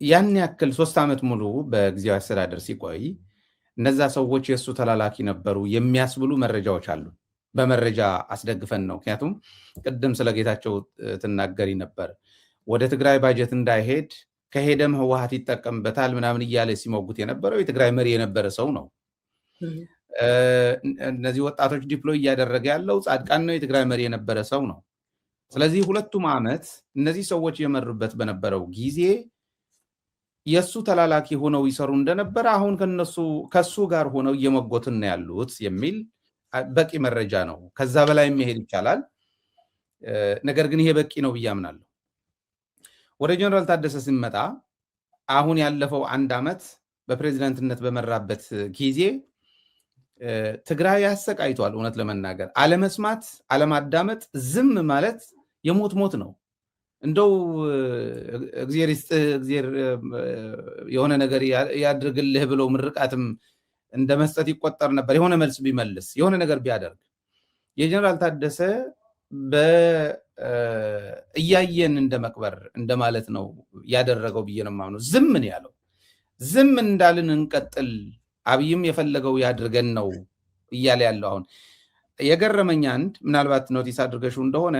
ያን ያክል 3 ዓመት ሙሉ በጊዜያዊ አስተዳደር ሲቆይ እነዛ ሰዎች የእሱ ተላላኪ ነበሩ የሚያስብሉ መረጃዎች አሉ። በመረጃ አስደግፈን ነው። ምክንያቱም ቅድም ስለ ጌታቸው ትናገሪ ነበር። ወደ ትግራይ ባጀት እንዳይሄድ ከሄደም ህወሓት ይጠቀምበታል ምናምን እያለ ሲሞጉት የነበረው የትግራይ መሪ የነበረ ሰው ነው። እነዚህ ወጣቶች ዲፕሎይ እያደረገ ያለው ጻድቃን ነው፣ የትግራይ መሪ የነበረ ሰው ነው። ስለዚህ ሁለቱም ዓመት እነዚህ ሰዎች የመሩበት በነበረው ጊዜ የሱ ተላላኪ ሆነው ይሰሩ እንደነበረ አሁን ከሱ ጋር ሆነው እየመጎትን ያሉት የሚል በቂ መረጃ ነው። ከዛ በላይ መሄድ ይቻላል። ነገር ግን ይሄ በቂ ነው ብዬ አምናለሁ። ወደ ጀነራል ታደሰ ሲመጣ አሁን ያለፈው 1 ዓመት በፕሬዝዳንትነት በመራበት ጊዜ ትግራይ ያሰቃይቷል። እውነት ለመናገር አለመስማት፣ አለማዳመጥ፣ ዝም ማለት የሞት ሞት ነው። እንደው እግዚአብሔር ይስጥ እግዚአብሔር የሆነ ነገር ያድርግልህ ብሎ ምርቃትም እንደ መስጠት ይቆጠር ነበር። የሆነ መልስ ቢመልስ የሆነ ነገር ቢያደርግ የጀነራል ታደሰ እያየን እንደመቅበር እንደማለት ነው ያደረገው ብዬ ነው የማምነው። ዝም ነው ያለው። ዝም እንዳልን እንቀጥል፣ አብይም የፈለገው ያድርገን ነው እያለ ያለው። አሁን የገረመኝ አንድ ምናልባት ኖቲስ አድርገሽው እንደሆነ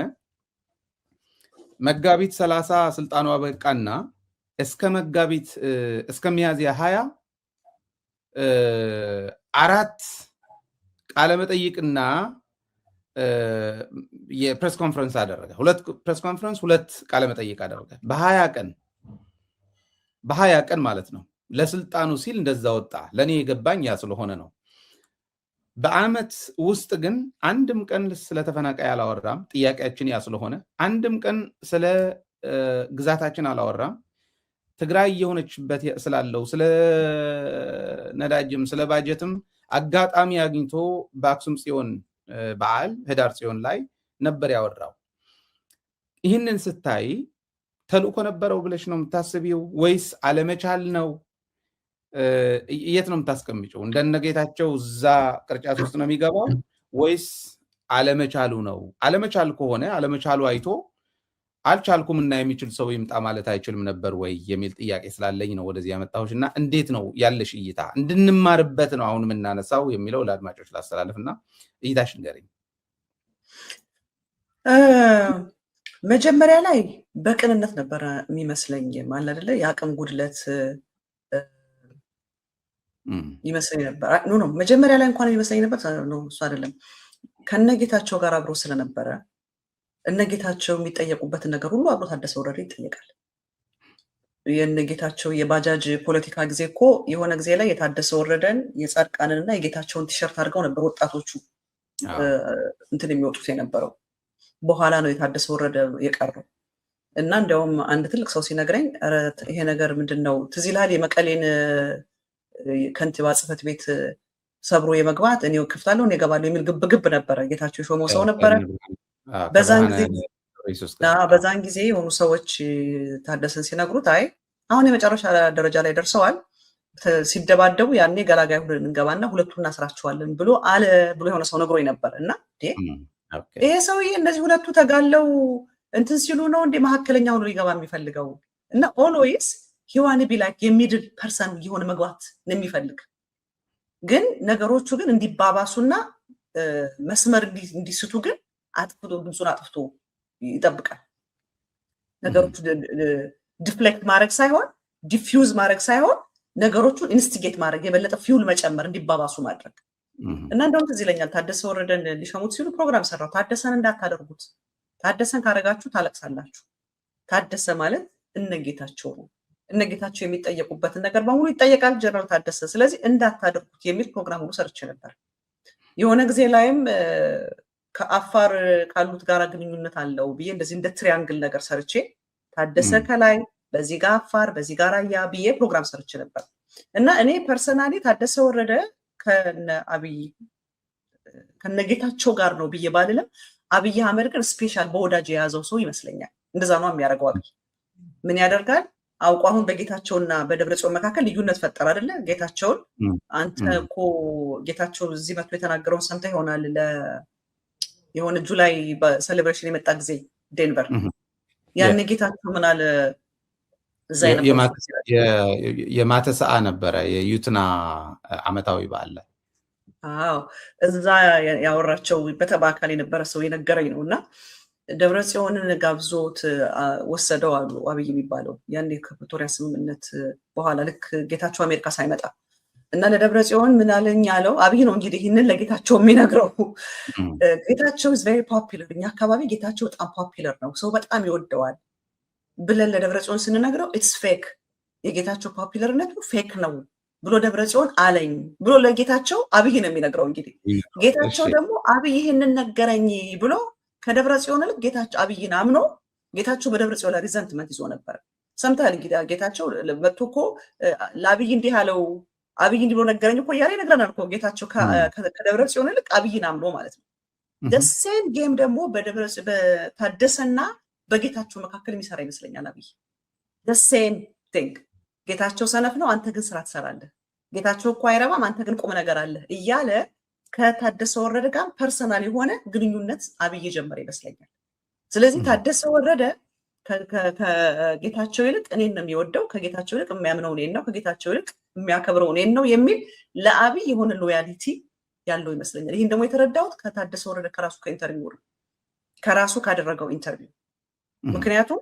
መጋቢት 30 ስልጣኑ አበቃና እስከ ሚያዝያ 20 4 ቃለመጠይቅና የፕሬስ ኮንፈረንስ አደረገ። 2 ፕሬስ ኮንፈረንስ 2 ቃለመጠይቅ አደረገ በ20 ቀን ማለት ነው። ለስልጣኑ ሲል እንደዛ ወጣ። ለኔ የገባኝ ያ ስለሆነ ነው። በአመት ውስጥ ግን አንድም ቀን ስለ ተፈናቃይ አላወራም። ጥያቄያችን ያ ስለሆነ አንድም ቀን ስለ ግዛታችን አላወራም። ትግራይ የሆነችበት ስላለው ስለ ነዳጅም ስለ ባጀትም አጋጣሚ አግኝቶ በአክሱም ጽዮን በዓል ህዳር ጽዮን ላይ ነበር ያወራው። ይህንን ስታይ ተልእኮ ነበረው ብለሽ ነው የምታስቢው ወይስ አለመቻል ነው? የት ነው የምታስቀምጪው? እንደነጌታቸው እዛ ቅርጫት ውስጥ ነው የሚገባው ወይስ አለመቻሉ ነው? አለመቻል ከሆነ አለመቻሉ አይቶ አልቻልኩም እና የሚችል ሰው ይምጣ ማለት አይችልም ነበር ወይ የሚል ጥያቄ ስላለኝ ነው ወደዚህ ያመጣሁሽ። እና እንዴት ነው ያለሽ እይታ? እንድንማርበት ነው አሁን የምናነሳው የሚለው ለአድማጮች ላስተላልፍ እና እይታሽ ንገረኝ። መጀመሪያ ላይ በቅንነት ነበረ የሚመስለኝ ማለት አይደለ? የአቅም ጉድለት ይመስለኝ ነበር። ኖ መጀመሪያ ላይ እንኳን ይመስለኝ ነበር ነው እሱ አይደለም። ከነጌታቸው ጋር አብሮ ስለነበረ እነጌታቸው የሚጠየቁበትን ነገር ሁሉ አብሮ ታደሰ ወረደ ይጠየቃል። የነጌታቸው የባጃጅ ፖለቲካ ጊዜ እኮ የሆነ ጊዜ ላይ የታደሰ ወረደን የጻድቃንንና የጌታቸውን ቲሸርት አድርገው ነበር ወጣቶቹ እንትን የሚወጡት የነበረው። በኋላ ነው የታደሰ ወረደ የቀረው። እና እንዲያውም አንድ ትልቅ ሰው ሲነግረኝ ይሄ ነገር ምንድን ነው ትዝ ይልሃል የመቀሌን ከንቲባ ጽሕፈት ቤት ሰብሮ የመግባት እኔ ከፍታለሁ እኔ እገባለሁ የሚል ግብግብ ነበረ። ጌታቸው የሾመው ሰው ነበረ። በዛን ጊዜ የሆኑ ሰዎች ታደሰን ሲነግሩት አይ አሁን የመጨረሻ ደረጃ ላይ ደርሰዋል፣ ሲደባደቡ ያኔ ገላጋይ ሁሉ እንገባና ሁለቱን እናስራቸዋለን ብሎ አለ ብሎ የሆነ ሰው ነግሮኝ ነበር። እና ይሄ ሰውዬ እነዚህ ሁለቱ ተጋለው እንትን ሲሉ ነው እንደ መካከለኛ ሆኖ ሊገባ የሚፈልገው እና ኦልዌይስ ሂዋን ቢ ላይክ የሚድል ፐርሰን የሆነ መግባት ነው የሚፈልግ። ግን ነገሮቹ ግን እንዲባባሱና መስመር እንዲስቱ ግን አጥፍቶ ድምፁን አጥፍቶ ይጠብቃል። ነገሮቹ ዲፍሌክት ማድረግ ሳይሆን ዲፊውዝ ማድረግ ሳይሆን ነገሮቹን ኢንስቲጌት ማድረግ የበለጠ ፊውል መጨመር እንዲባባሱ ማድረግ እና እንደውም ትዝ ይለኛል ታደሰ ወረደን ሊሸሙት ሲሉ ፕሮግራም ሰራው። ታደሰን እንዳታደርጉት፣ ታደሰን ካረጋችሁ ታለቅሳላችሁ። ታደሰ ማለት እነጌታቸው ነው። እነጌታቸው የሚጠየቁበትን ነገር በሙሉ ይጠየቃል ጀነራል ታደሰ። ስለዚህ እንዳታደርጉት የሚል ፕሮግራም ሁሉ ሰርቼ ነበር። የሆነ ጊዜ ላይም ከአፋር ካሉት ጋር ግንኙነት አለው ብዬ እንደዚህ እንደ ትሪያንግል ነገር ሰርቼ ታደሰ ከላይ በዚህ ጋር አፋር በዚህ ጋር ያ ብዬ ፕሮግራም ሰርቼ ነበር። እና እኔ ፐርሰናሊ ታደሰ ወረደ ከነጌታቸው ጋር ነው ብዬ ባልልም አብይ አህመድ ግን ስፔሻል በወዳጅ የያዘው ሰው ይመስለኛል። እንደዛ ነው የሚያደርገው። አብይ ምን ያደርጋል አውቆ አሁን በጌታቸውና በደብረጽዮን መካከል ልዩነት ፈጠረ አይደለ? ጌታቸውን አንተ እኮ ጌታቸው እዚህ መጥቶ የተናገረውን ሰምተህ ይሆናል የሆነ ጁላይ በሴሌብሬሽን የመጣ ጊዜ ዴንቨር ያኔ ጌታቸው ምን አለ እዛ የነበረው የማተሰአ ነበረ የዩትና ዓመታዊ በዓል። አዎ እዛ ያወራቸው በአካል የነበረ ሰው የነገረኝ ነው። እና ደብረ ጽዮንን ጋብዞት ወሰደው አሉ አብይ የሚባለው ያኔ ከፕሪቶሪያ ስምምነት በኋላ ልክ ጌታቸው አሜሪካ ሳይመጣ እና ለደብረ ጽዮን ምን አለኝ ያለው አብይ ነው እንግዲህ ይህንን ለጌታቸው የሚነግረው። ጌታቸው is very popular፣ እኛ አካባቢ ጌታቸው በጣም ፖፑለር ነው፣ ሰው በጣም ይወደዋል ብለን ለደብረ ጽዮን ስንነግረው ኢትስ ፌክ፣ የጌታቸው ፖፑለርነቱ ፌክ ነው ብሎ ደብረ ጽዮን አለኝ ብሎ ለጌታቸው አብይ ነው የሚነግረው። እንግዲህ ጌታቸው ደግሞ አብይ ይህንን ነገረኝ ብሎ ከደብረ ጽዮን ልክ ጌታቸው አብይን አምኖ ጌታቸው በደብረ ጽዮን ላይ ሪዘንትመንት ይዞ ነበር። ሰምተሃል እንግዲህ ጌታቸው መጥቶ እኮ ለአብይ እንዲህ ያለው አብይ እንዲህ ብሎ ነገረኝ እኮ እያለ ይነግረናል እኮ ጌታቸው ከደብረ ጽዮን ልክ አብይን አምኖ ማለት ነው። ደሴም ጌም ደግሞ በታደሰና በጌታቸው መካከል የሚሰራ ይመስለኛል አብይ። ደሴም ቲንግ ጌታቸው ሰነፍ ነው፣ አንተ ግን ስራ ትሰራለህ፣ ጌታቸው እኮ አይረባም፣ አንተ ግን ቁም ነገር አለ እያለ ከታደሰ ወረደ ጋር ፐርሰናል የሆነ ግንኙነት አብይ ጀመረ ይመስለኛል። ስለዚህ ታደሰ ወረደ ከጌታቸው ይልቅ እኔን ነው የሚወደው፣ ከጌታቸው ይልቅ የሚያምነው እኔን ነው፣ ከጌታቸው ይልቅ የሚያከብረው እኔን ነው የሚል ለአብይ የሆነ ሎያሊቲ ያለው ይመስለኛል። ይህን ደግሞ የተረዳሁት ከታደሰ ወረደ ከራሱ ካደረገው ኢንተርቪው። ምክንያቱም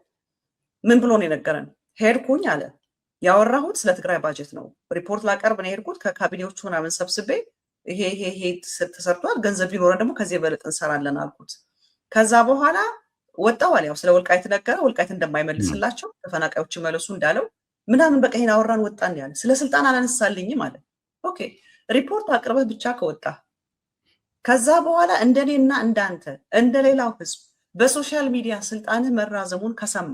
ምን ብሎ ነው የነገረን? ሄድኩኝ አለ ያወራሁት ስለ ትግራይ ባጀት ነው፣ ሪፖርት ላቀርብ ነው የሄድኩት፣ ከካቢኔዎቹ ምናምን ሰብስቤ ይሄ ተሰርቷል፣ ገንዘብ ቢኖረን ደግሞ ከዚህ በለጥ እንሰራለን አልኩት። ከዛ በኋላ ወጣው አለ። ያው ስለ ወልቃይት ነገረ፣ ወልቃይት እንደማይመልስላቸው ተፈናቃዮች መለሱ እንዳለው ምናምን በቃ ይሄን አወራን ወጣን ያለ። ስለ ስልጣን አላነሳልኝም አለ። ኦኬ ሪፖርት አቅርበህ ብቻ ከወጣ ከዛ በኋላ እንደኔና እንዳንተ እንደሌላው ህዝብ በሶሻል ሚዲያ ስልጣንህ መራዘሙን ከሰማ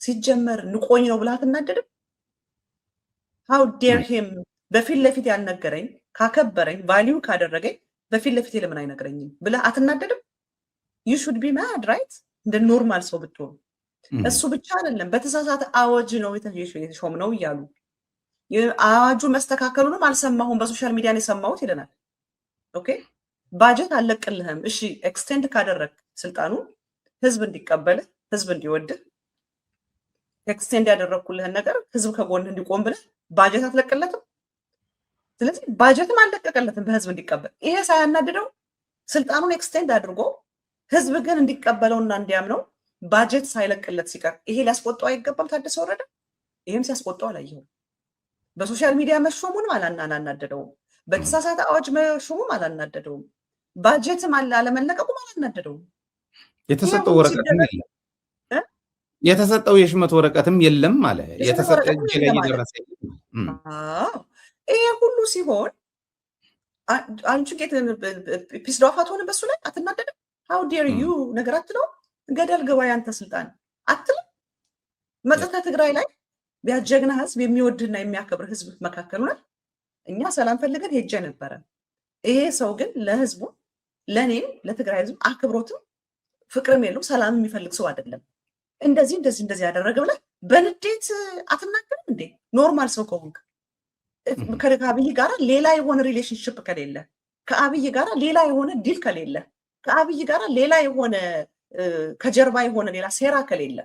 ሲጀመር ንቆኝ ነው ብለህ አትናደድም? ሃው ዴር ሂም በፊት ለፊት ያልነገረኝ ካከበረኝ ቫሊዩ ካደረገኝ በፊት ለፊት ለምን አይነግረኝም ብለህ አትናደድም? ዩ ሹድ ቢ ማድ ራይት። እንደ ኖርማል ሰው ብትሆን። እሱ ብቻ አይደለም በተሳሳተ አዋጅ ነው የተሾም ነው እያሉ አዋጁ መስተካከሉንም አልሰማሁም፣ በሶሻል ሚዲያ ነው የሰማሁት ይለናል። ኦኬ ባጀት አለቅልህም፣ እሺ ኤክስቴንድ ካደረግ ስልጣኑ ህዝብ እንዲቀበልህ ህዝብ እንዲወድህ ኤክስቴንድ ያደረግኩልህን ነገር ህዝብ ከጎን እንዲቆም ብለህ ባጀት አትለቅለትም። ስለዚህ ባጀትም አልለቀቀለትም በህዝብ እንዲቀበል። ይሄ ሳያናድደው ስልጣኑን ኤክስቴንድ አድርጎ ህዝብ ግን እንዲቀበለውና እንዲያምነው ባጀት ሳይለቅለት ሲቀር ይሄ ሊያስቆጣው አይገባም ታደሰ ወረደ? ይሄም ሲያስቆጣው አላየሁም። በሶሻል ሚዲያ መሾሙንም አላናደደውም። በተሳሳተ አዋጅ መሾሙም አላናደደውም። ባጀትም አለመለቀቁም አላናደደውም። የተሰጠው ወረቀትም የለም፣ የተሰጠው የሽመት ወረቀትም የለም አለ። የተሰጠ እጅ ላይ የደረሰ ይሄ ሁሉ ሲሆን አንቺ ጌት ፒስ ዶፍ አትሆንም፣ በሱ ላይ አትናደድም? ሃው ዴር ዩ ነገር አትለው? ገደል ግባ ያንተ ስልጣን አትልም? መጥተህ ትግራይ ላይ ቢያጀግና ህዝብ የሚወድና የሚያከብር ህዝብ መካከል ሆነ እኛ ሰላም ፈልገን ሄጀ ነበረ። ይሄ ሰው ግን ለህዝቡ ለኔም ለትግራይ ህዝብ አክብሮትም ፍቅርም የለው ሰላም የሚፈልግ ሰው አይደለም። እንደዚህ ያደረገ ብለህ በንዴት አትናገርም እንዴ? ኖርማል ሰው ከሆንክ ከአብይ ጋር ሌላ የሆነ ሪሌሽንሽፕ ከሌለ፣ ከአብይ ጋር ሌላ የሆነ ዲል ከሌለ፣ ከአብይ ጋር ሌላ የሆነ ከጀርባ የሆነ ሌላ ሴራ ከሌለ፣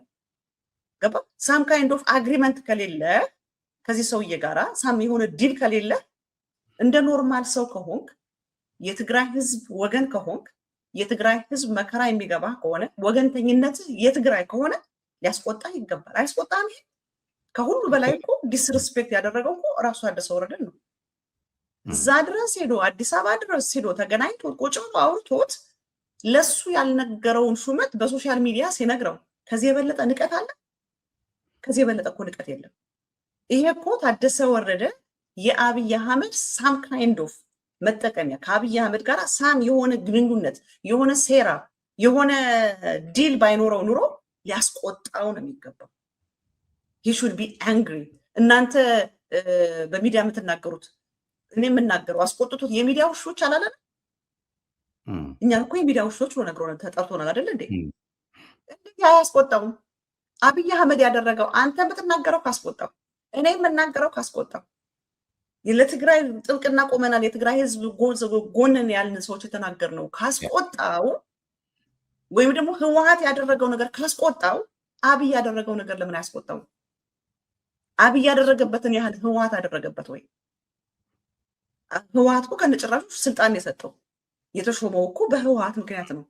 ገባ ሳም ካይንድ ኦፍ አግሪመንት ከሌለ፣ ከዚህ ሰውዬ ጋር ሳም የሆነ ዲል ከሌለ፣ እንደ ኖርማል ሰው ከሆንክ፣ የትግራይ ህዝብ ወገን ከሆንክ፣ የትግራይ ህዝብ መከራ የሚገባ ከሆነ፣ ወገንተኝነት የትግራይ ከሆነ ሊያስቆጣ ይገባል። አያስቆጣም? ይሄ ከሁሉ በላይ እኮ ዲስሪስፔክት ያደረገው እኮ ራሱ ታደሰ ወረደን ነው። እዛ ድረስ ሄዶ አዲስ አበባ ድረስ ሄዶ ተገናኝቶ ቁጭ ብሎ አውርቶት ለሱ ያልነገረውን ሹመት በሶሻል ሚዲያ ሲነግረው ከዚህ የበለጠ ንቀት አለ? ከዚህ የበለጠ እኮ ንቀት የለም። ይሄ እኮ ታደሰ ወረደ የአብይ አህመድ ሳም ካይንድ ኦፍ መጠቀሚያ፣ ከአብይ አህመድ ጋር ሳም የሆነ ግንኙነት የሆነ ሴራ የሆነ ዲል ባይኖረው ኑሮ ሊያስቆጣው ነው የሚገባው። he should be angry። እናንተ በሚዲያ የምትናገሩት እኔ የምናገረው አስቆጥቶት የሚዲያ ውሾች አላለን? እኛ እኮ የሚዲያ ውሾች ብሎ ነግሮናል፣ ተጠርቶናል አይደል እንዴ? እንዴት አያስቆጣውም? አብይ አህመድ ያደረገው አንተ የምትናገረው ካስቆጣው፣ እኔ የምናገረው ካስቆጣው፣ ለትግራይ ጥብቅና ቆመናል፣ የትግራይ ህዝብ ጎንን ያልን ሰዎች የተናገርነው ካስቆጣው፣ ወይም ደግሞ ህወሓት ያደረገው ነገር ካስቆጣው፣ አብይ ያደረገው ነገር ለምን አያስቆጣው? አብይ ያደረገበትን ያህል ህወሓት አደረገበት ወይ? ህወሓት እኮ ከነጭራሹ ስልጣን የሰጠው የተሾመው እኮ በህወሓት ምክንያት ነው።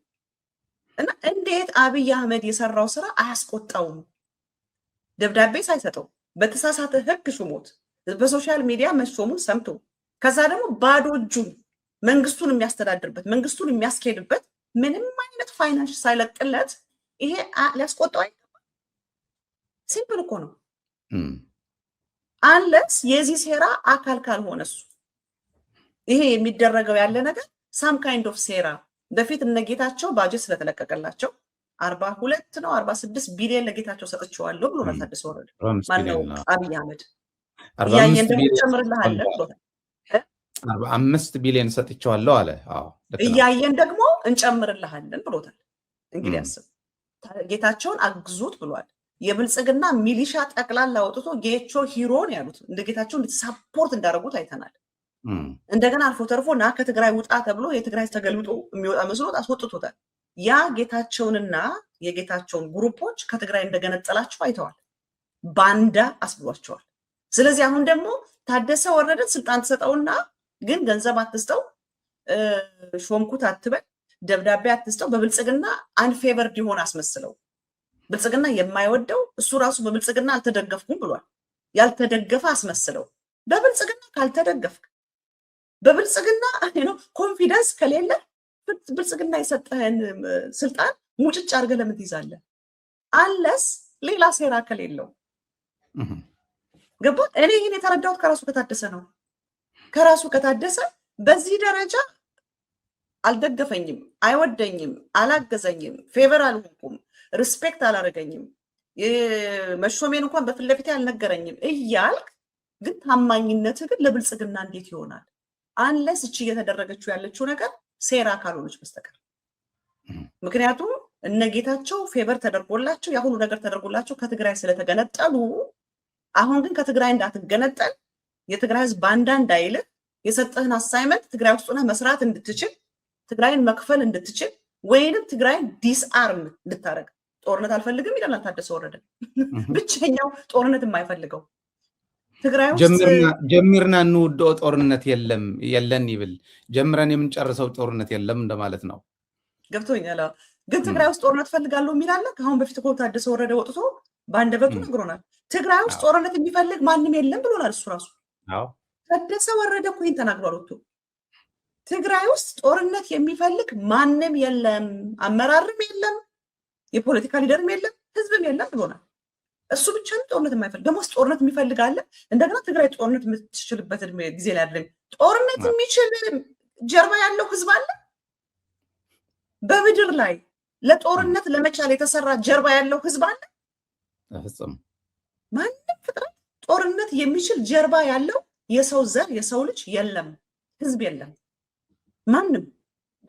እና እንዴት አብይ አህመድ የሰራው ስራ አያስቆጣውም? ደብዳቤ ሳይሰጠው በተሳሳተ ህግ ሹሞት በሶሻል ሚዲያ መሾሙን ሰምቶ ከዛ ደግሞ ባዶ እጁን መንግስቱን የሚያስተዳድርበት መንግስቱን የሚያስኬድበት ምንም አይነት ፋይናንስ ሳይለቅለት ይሄ ሊያስቆጣው አይገባም። ሲምፕል እኮ ነው። አንለስ የዚህ ሴራ አካል ካልሆነ እሱ ይሄ የሚደረገው ያለ ነገር ሳም ካይንድ ኦፍ ሴራ በፊት እነጌታቸው ባጀት ስለተለቀቀላቸው 42 ነው 46 ቢሊዮን ለጌታቸው ሰጥቼዋለሁ ብሎ ታደሰ ወረደ ማነው አብይ አህመድ እያየን ደግሞ እንጨምርልሃለን ብሎታል። 45 ቢሊዮን ሰጥቼዋለሁ አለ። እያየን ደግሞ እንጨምርልሃለን ብሎታል። እንግዲህ አስብ፣ ጌታቸውን አግዙት ብሏል። የብልጽግና ሚሊሻ ጠቅላላ አውጥቶ ጌቾ ሂሮን ያሉት እንደ ጌታቸው እንድትሳፖርት እንዳደረጉት አይተናል። እንደገና አልፎ ተርፎ ና ከትግራይ ውጣ ተብሎ የትግራይ ተገልብጦ የሚወጣ መስሎት አስወጥቶታል። ያ ጌታቸውንና የጌታቸውን ግሩፖች ከትግራይ እንደገነጠላቸው አይተዋል። ባንዳ አስብሏቸዋል። ስለዚህ አሁን ደግሞ ታደሰ ወረደን ስልጣን ትሰጠውና ግን ገንዘብ አትስጠው፣ ሾምኩት አትበል፣ ደብዳቤ አትስጠው፣ በብልጽግና አንፌቨርድ ይሆን አስመስለው ብልጽግና የማይወደው እሱ ራሱ በብልጽግና አልተደገፍኩም ብሏል። ያልተደገፈ አስመስለው። በብልጽግና ካልተደገፍክ በብልጽግና ኮንፊደንስ ከሌለ ብልጽግና የሰጠህን ስልጣን ሙጭጭ አድርገህ ለምን ትይዛለህ? አለስ ሌላ ሴራ ከሌለው ገባ። እኔ ይህን የተረዳሁት ከራሱ ከታደሰ ነው። ከራሱ ከታደሰ በዚህ ደረጃ አልደገፈኝም፣ አይወደኝም፣ አላገዘኝም፣ ፌቨር አልሆንኩም፣ ሪስፔክት አላደረገኝም፣ መሾሜን እንኳን በፊት ለፊት አልነገረኝም እያልክ ግን ታማኝነት ግን ለብልጽግና እንዴት ይሆናል? አንለስ እቺ እየተደረገችው ያለችው ነገር ሴራ ካልሆነች በስተቀር። ምክንያቱም እነጌታቸው ፌቨር ተደርጎላቸው ያሁኑ ነገር ተደርጎላቸው ከትግራይ ስለተገነጠሉ አሁን ግን ከትግራይ እንዳትገነጠል የትግራይ ህዝብ ባንዳ እንዳይልህ የሰጠህን አሳይመንት ትግራይ ውስጥ ሆነህ መስራት እንድትችል ትግራይን መክፈል እንድትችል ወይንም ትግራይን ዲስአርም እንድታረግ ጦርነት አልፈልግም ይላል ታደሰ ወረደ። ብቸኛው ጦርነት የማይፈልገው ትግራይ ውስጥ ጀምርና እንውደው ጦርነት የለን ይብል ጀምረን የምንጨርሰው ጦርነት የለም እንደማለት ነው። ገብቶኛል። ግን ትግራይ ውስጥ ጦርነት ፈልጋለሁ የሚላለ ከአሁን በፊት እኮ ታደሰ ወረደ ወጥቶ በአንደበቱ ነግሮናል። ትግራይ ውስጥ ጦርነት የሚፈልግ ማንም የለም ብሎናል እሱ ራሱ። ታደሰ ወረደ እኮ ይህን ተናግሯል ወጥቶ። ትግራይ ውስጥ ጦርነት የሚፈልግ ማንም የለም፣ አመራርም የለም፣ የፖለቲካ ሊደርም የለም፣ ህዝብም የለም ብሎናል። እሱ ብቻ ነው ጦርነት የማይፈልግ። ደግሞ ጦርነት የሚፈልግ አለ። እንደገና ትግራይ ጦርነት የምትችልበት ጊዜ ላይ አይደለም። ጦርነት የሚችል ጀርባ ያለው ህዝብ አለ በምድር ላይ ለጦርነት ለመቻል የተሰራ ጀርባ ያለው ህዝብ አለ። ማንም ፍጥረት ጦርነት የሚችል ጀርባ ያለው የሰው ዘር የሰው ልጅ የለም፣ ህዝብ የለም፣ ማንም።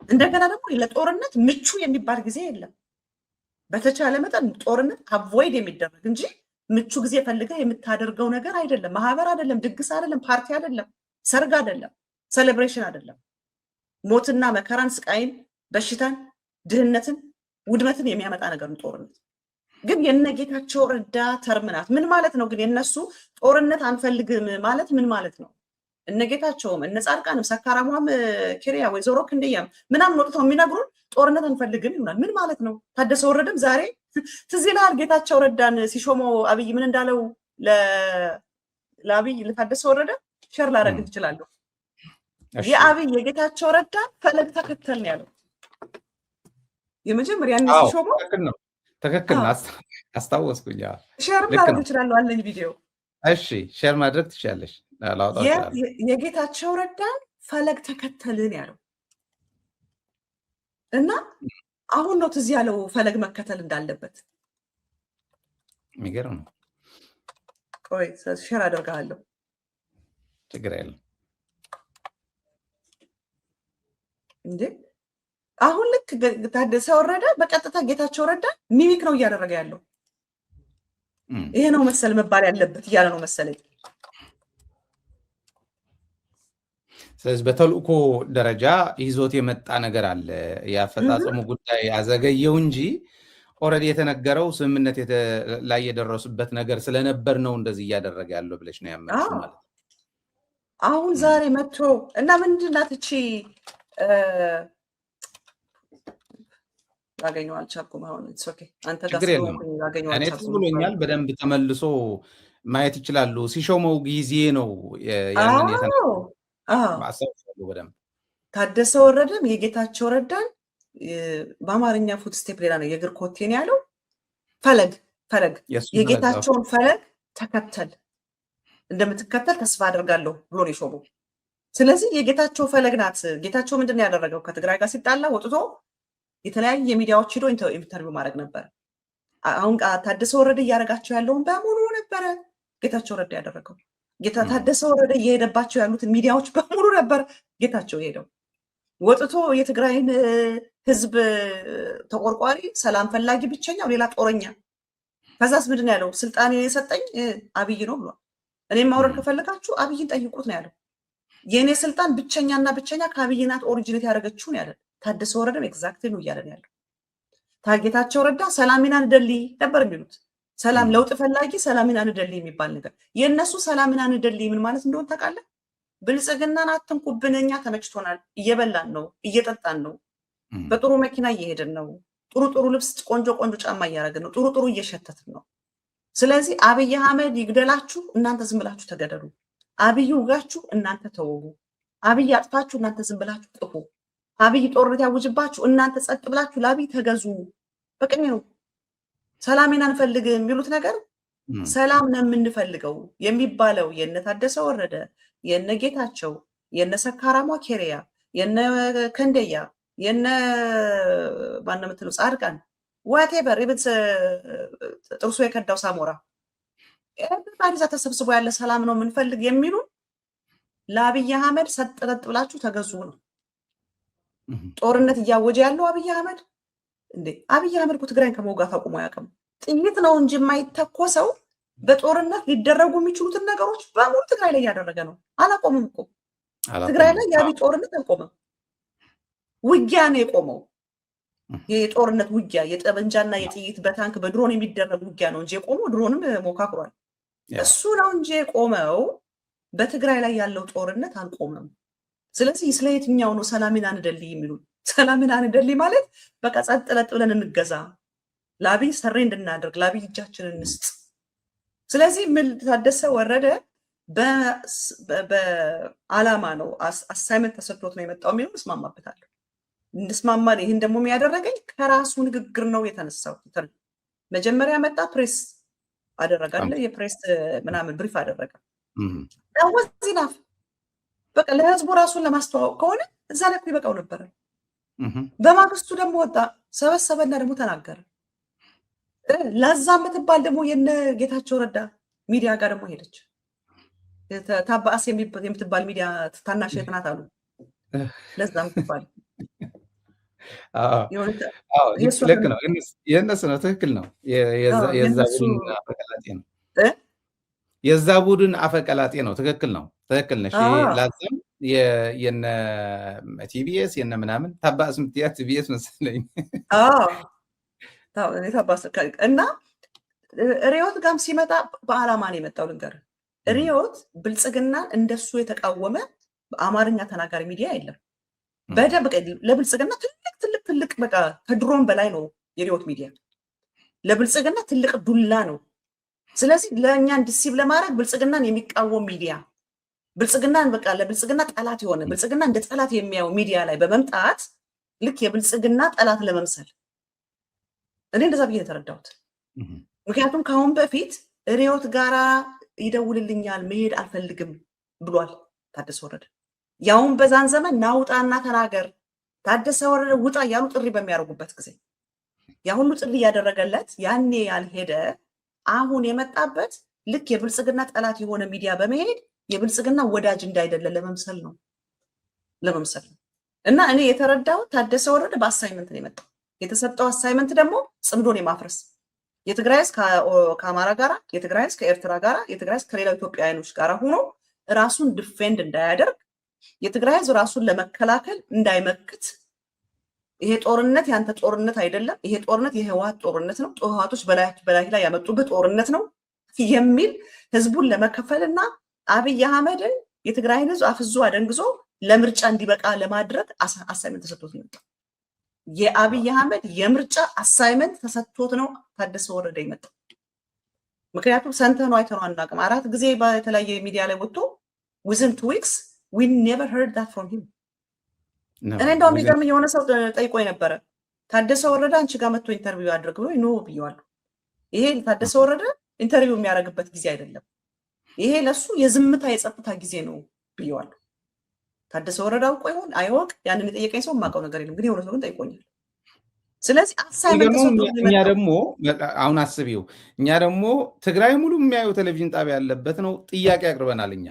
እንደገና ደግሞ ለጦርነት ምቹ የሚባል ጊዜ የለም። በተቻለ መጠን ጦርነት አቮይድ የሚደረግ እንጂ ምቹ ጊዜ ፈልገህ የምታደርገው ነገር አይደለም። ማህበር አይደለም፣ ድግስ አይደለም፣ ፓርቲ አይደለም፣ ሰርግ አይደለም፣ ሴሌብሬሽን አይደለም። ሞትና መከራን፣ ስቃይን፣ በሽታን፣ ድህነትን፣ ውድመትን የሚያመጣ ነገር ነው ጦርነት። ግን የነጌታቸው ረዳ ተርምናት ምን ማለት ነው? ግን የነሱ ጦርነት አንፈልግም ማለት ምን ማለት ነው? እነጌታቸውም እነ ጻድቃንም ሰካራሟም ኪሪያ ወይዘሮ ክንደያም ምናምን ወጥተው የሚነግሩን ጦርነት አንፈልግም ይሆናል። ምን ማለት ነው? ታደሰ ወረደም ዛሬ ትዝ ይልሃል ጌታቸው ረዳን ሲሾመው አብይ ምን እንዳለው ለአብይ ለታደሰ ወረደ ሸር ላደርግ ትችላለሁ። የአብይ የጌታቸው ረዳ ፈለግ ተከተል ነው ያለው። የመጀመሪያ ሲሾመው ትክክል አስታወስኩኝ። ሸር ማድረግ ትችላለሁ አለኝ ቪዲዮ። እሺ ሼር ማድረግ ትችላለሽ። የጌታቸው ረዳን ፈለግ ተከተልን ያለው እና አሁን ነው ትዝ ያለው ፈለግ መከተል እንዳለበት። የሚገርም ነው። ቆይ ሼር አደርጋለሁ። ችግር የለም እንዴ። አሁን ልክ ታደሰ ወረደ በቀጥታ ጌታቸው ረዳ ሚሚክ ነው እያደረገ ያለው። ይሄ ነው መሰል መባል ያለበት እያለ ነው መሰለኝ። ስለዚህ በተልእኮ ደረጃ ይዞት የመጣ ነገር አለ። የአፈጻጸሙ ጉዳይ ያዘገየው እንጂ ኦልሬዲ የተነገረው ስምምነት ላይ የደረሱበት ነገር ስለነበር ነው እንደዚህ እያደረገ ያለው ብለሽ ነው ያመንሽው ማለት ነው። አሁን ዛሬ መጥቶ እና ምንድናት እቺ ላገኘው አልቻልኩም። አሁን ኦኬ አንተ ጋር ስለሆንኩኝ ላገኘው አልቻልኩም። ብሎኛል። በደንብ ተመልሶ ማየት ይችላሉ። ሲሾመው ጊዜ ነው ያንን የተነገረው። ማሳሰቡ በደንብ ታደሰ ወረደም የጌታቸው ረዳን በአማርኛ ፉት ስቴፕ ሌላ ነው የእግር ኮቴን ያለው ፈለግ የጌታቸውን ፈለግ ተከተል እንደምትከተል ተስፋ አደርጋለሁ ብሎ ነው የሾመው። ስለዚህ የጌታቸው ፈለግ ናት። ጌታቸው ምንድን ያደረገው ከትግራይ ጋር ሲጣላ ወጥቶ የተለያዩ የሚዲያዎች ሄዶ ኢንተርቪው ማድረግ ነበር። አሁን ታደሰ ወረደ እያደረጋቸው ያለውን በሙሉ ነበረ ጌታቸው ረዳ ያደረገው። ታደሰ ወረደ እየሄደባቸው ያሉትን ሚዲያዎች በሙሉ ነበር ጌታቸው ሄደው ወጥቶ የትግራይን ህዝብ ተቆርቋሪ ሰላም ፈላጊ ብቸኛው ሌላ ጦረኛ ከዛስ ምንድን ያለው ስልጣኔ የሰጠኝ አብይ ነው ብሏል። እኔም ማውረድ ከፈለጋችሁ አብይን ጠይቁት ነው ያለው። የእኔ ስልጣን ብቸኛና ብቸኛ ከአብይ ናት ኦሪጂኔት ያደረገችው ነው ያለ። ታደሰ ወረደም ኤግዛክትሊ ነው እያለ ያለው። ጌታቸው ረዳ ሰላሚና ንደሊ ነበር የሚሉት። ሰላም ለውጥ ፈላጊ ሰላሚና ንደሊ የሚባል ነገር የእነሱ ሰላሚና ንደሊ ምን ማለት እንደሆነ ታውቃለህ? ብልጽግናን አትንኩብን፣ እኛ ተመችቶናል፣ እየበላን ነው፣ እየጠጣን ነው፣ በጥሩ መኪና እየሄድን ነው፣ ጥሩ ጥሩ ልብስ ቆንጆ ቆንጆ ጫማ እያደረግን ነው፣ ጥሩ ጥሩ እየሸተትን ነው። ስለዚህ አብይ አህመድ ይግደላችሁ፣ እናንተ ዝም ብላችሁ ተገደሉ። አብይ ውጋችሁ፣ እናንተ ተወጉ። አብይ አጥፋችሁ፣ እናንተ ዝም ብላችሁ ጥፉ። አብይ ጦርነት ያውጅባችሁ፣ እናንተ ጸጥ ብላችሁ ለአብይ ተገዙ። በቅኝ ነው ሰላሜን አንፈልግም የሚሉት ነገር ሰላም ነው የምንፈልገው የሚባለው የነ ታደሰ ወረደ የነ ጌታቸው የነ ሰካራሟ ኬሪያ የነ ከንደያ የነ ማን ነው የምትለው ጻድቃን ዋቴቨር ይብት ጥርሱ የከዳው ሳሞራ ባሪዛ ተሰብስቦ ያለ ሰላም ነው የምንፈልግ የሚሉ ለአብይ አህመድ ሰጠጠጥ ብላችሁ ተገዙ ነው። ጦርነት እያወጀ ያለው አብይ አህመድ እንዴ አብይ አህመድ እኮ ትግራይን ከመውጋት አቁሞ ያውቅም። ጥይት ነው እንጂ የማይተኮሰው በጦርነት ሊደረጉ የሚችሉትን ነገሮች በሙሉ ትግራይ ላይ እያደረገ ነው። አላቆምም እኮ ትግራይ ላይ የአብይ ጦርነት አልቆመም። ውጊያ ነው የቆመው። የጦርነት ውጊያ የጠመንጃና የጥይት በታንክ በድሮን የሚደረግ ውጊያ ነው እንጂ የቆመው ድሮንም ሞካክሯል። እሱ ነው እንጂ የቆመው በትግራይ ላይ ያለው ጦርነት አልቆመም። ስለዚህ ስለ የትኛው ነው ሰላምን አንደሊ የሚሉት? ሰላምን አንደሊ ማለት በቃ ጸጥ ለጥ ብለን እንገዛ፣ ለአብይ ሰሬ እንድናደርግ፣ ለአብይ እጃችንን እንስጥ። ስለዚህ ምን ታደሰ ወረደ በዓላማ ነው አሳይመንት ተሰጥቶት ነው የመጣው የሚለው እስማማበታለሁ። እንስማማ ይሄን ደግሞ የሚያደረገኝ ከራሱ ንግግር ነው የተነሳው። መጀመሪያ መጣ ፕሬስ አደረጋለ የፕሬስ ምናምን ብሪፍ አደረገ። ዚናፍ በቃ ለህዝቡ ራሱን ለማስተዋወቅ ከሆነ እዛ ላይ ይበቃው ነበረ። በማግስቱ ደግሞ ወጣ ሰበሰበና ደግሞ ተናገረ። ለዛ የምትባል ደግሞ የነ ጌታቸው ረዳ ሚዲያ ጋር ደግሞ ሄደች። ታባአስ የምትባል ሚዲያ ታናሽ ናት አሉ። ለዛ የምትባል ልክ ነው፣ የእነሱ ነው፣ ትክክል ነው። የዛ ቡድን አፈቀላጤ ነው፣ የዛ ቡድን አፈቀላጤ ነው። ትክክል ነው፣ ትክክል ነሽ። ላዛም የነ ቲቢኤስ የነ ምናምን ታባስ ምትያት ቲቢኤስ መሰለኝ እና ሪዮት ጋም ሲመጣ በዓላማ ነው የመጣው። ልንገር ሪዮት ብልጽግና እንደሱ የተቃወመ በአማርኛ ተናጋሪ ሚዲያ የለም። በደንብ ለብልጽግና ትልቅ በቃ ከድሮን በላይ ነው የሪዮት ሚዲያ። ለብልጽግና ትልቅ ዱላ ነው። ስለዚህ ለእኛን ዲሲቭ ለማድረግ ብልጽግናን የሚቃወም ሚዲያ ብልጽግናን በቃ ለብልጽግና ጠላት የሆነ ብልጽግና እንደ ጠላት የሚያየው ሚዲያ ላይ በመምጣት ልክ የብልጽግና ጠላት ለመምሰል እኔ እንደዛ ብዬ የተረዳሁት። ምክንያቱም ከአሁን በፊት ሪዮት ጋራ ይደውልልኛል መሄድ አልፈልግም ብሏል ታደሰ ወረደ። ያውን በዛን ዘመን ናውጣና ተናገር ታደሰ ወረደ ውጣ ያሉ ጥሪ በሚያደርጉበት ጊዜ ያ ሁሉ ጥሪ ያደረገለት ያኔ ያልሄደ አሁን የመጣበት ልክ የብልጽግና ጠላት የሆነ ሚዲያ በመሄድ የብልጽግና ወዳጅ እንዳይደለ ለመምሰል ነው። እና እኔ የተረዳው ታደሰ ወረደ በአሳይመንት ነው የመጣው። የተሰጠው አሳይመንት ደግሞ ጽምዶን የማፍረስ የትግራይስ ከአማራ ጋራ የትግራይስ ከኤርትራ ጋራ የትግራይስ ከሌላው ኢትዮጵያውያኖች ጋራ ሆኖ ራሱን ዲፌንድ እንዳያደርግ የትግራይ ህዝብ ራሱን ለመከላከል እንዳይመክት ይሄ ጦርነት ያንተ ጦርነት አይደለም፣ ይሄ ጦርነት የህወሓት ጦርነት ነው፣ ህወሓቶች በላይ ላይ ያመጡበት ጦርነት ነው የሚል ህዝቡን ለመከፈልና አብይ አህመድን የትግራይን ህዝብ አፍዞ አደንግዞ ለምርጫ እንዲበቃ ለማድረግ አሳይመንት ተሰጥቶት ነው። የአብይ አህመድ የምርጫ አሳይመንት ተሰጥቶት ነው ታደሰ ወረደ የመጣው። ምክንያቱም ሰንተህ ነው አይተነው አናውቅም። 4 ጊዜ በተለያየ ሚዲያ ላይ ወጥቶ within 2 weeks we never heard that from him። እኔ እንደውም የሚገርም የሆነ ሰው ጠይቆኝ ነበረ ታደሰ ወረደ አንቺ ጋር መጥቶ ኢንተርቪው አድርግ ብሎ ኖ ብየዋለሁ። ይሄ ታደሰ ወረደ ኢንተርቪው የሚያደርግበት ጊዜ አይደለም፣ ይሄ ለሱ የዝምታ የጸጥታ ጊዜ ነው ብየዋለሁ። ታደሰ ወረደ አውቆ ይሆን አይወቅ ያንን የጠየቀኝ ሰው የማውቀው ነገር የለም፣ ግን የሆነ ሰው ግን ጠይቆኛል። ስለዚህ እኛ ደግሞ አሁን አስቢው፣ እኛ ደግሞ ትግራይ ሙሉ የሚያየው ቴሌቪዥን ጣቢያ ያለበት ነው። ጥያቄ አቅርበናል። እኛ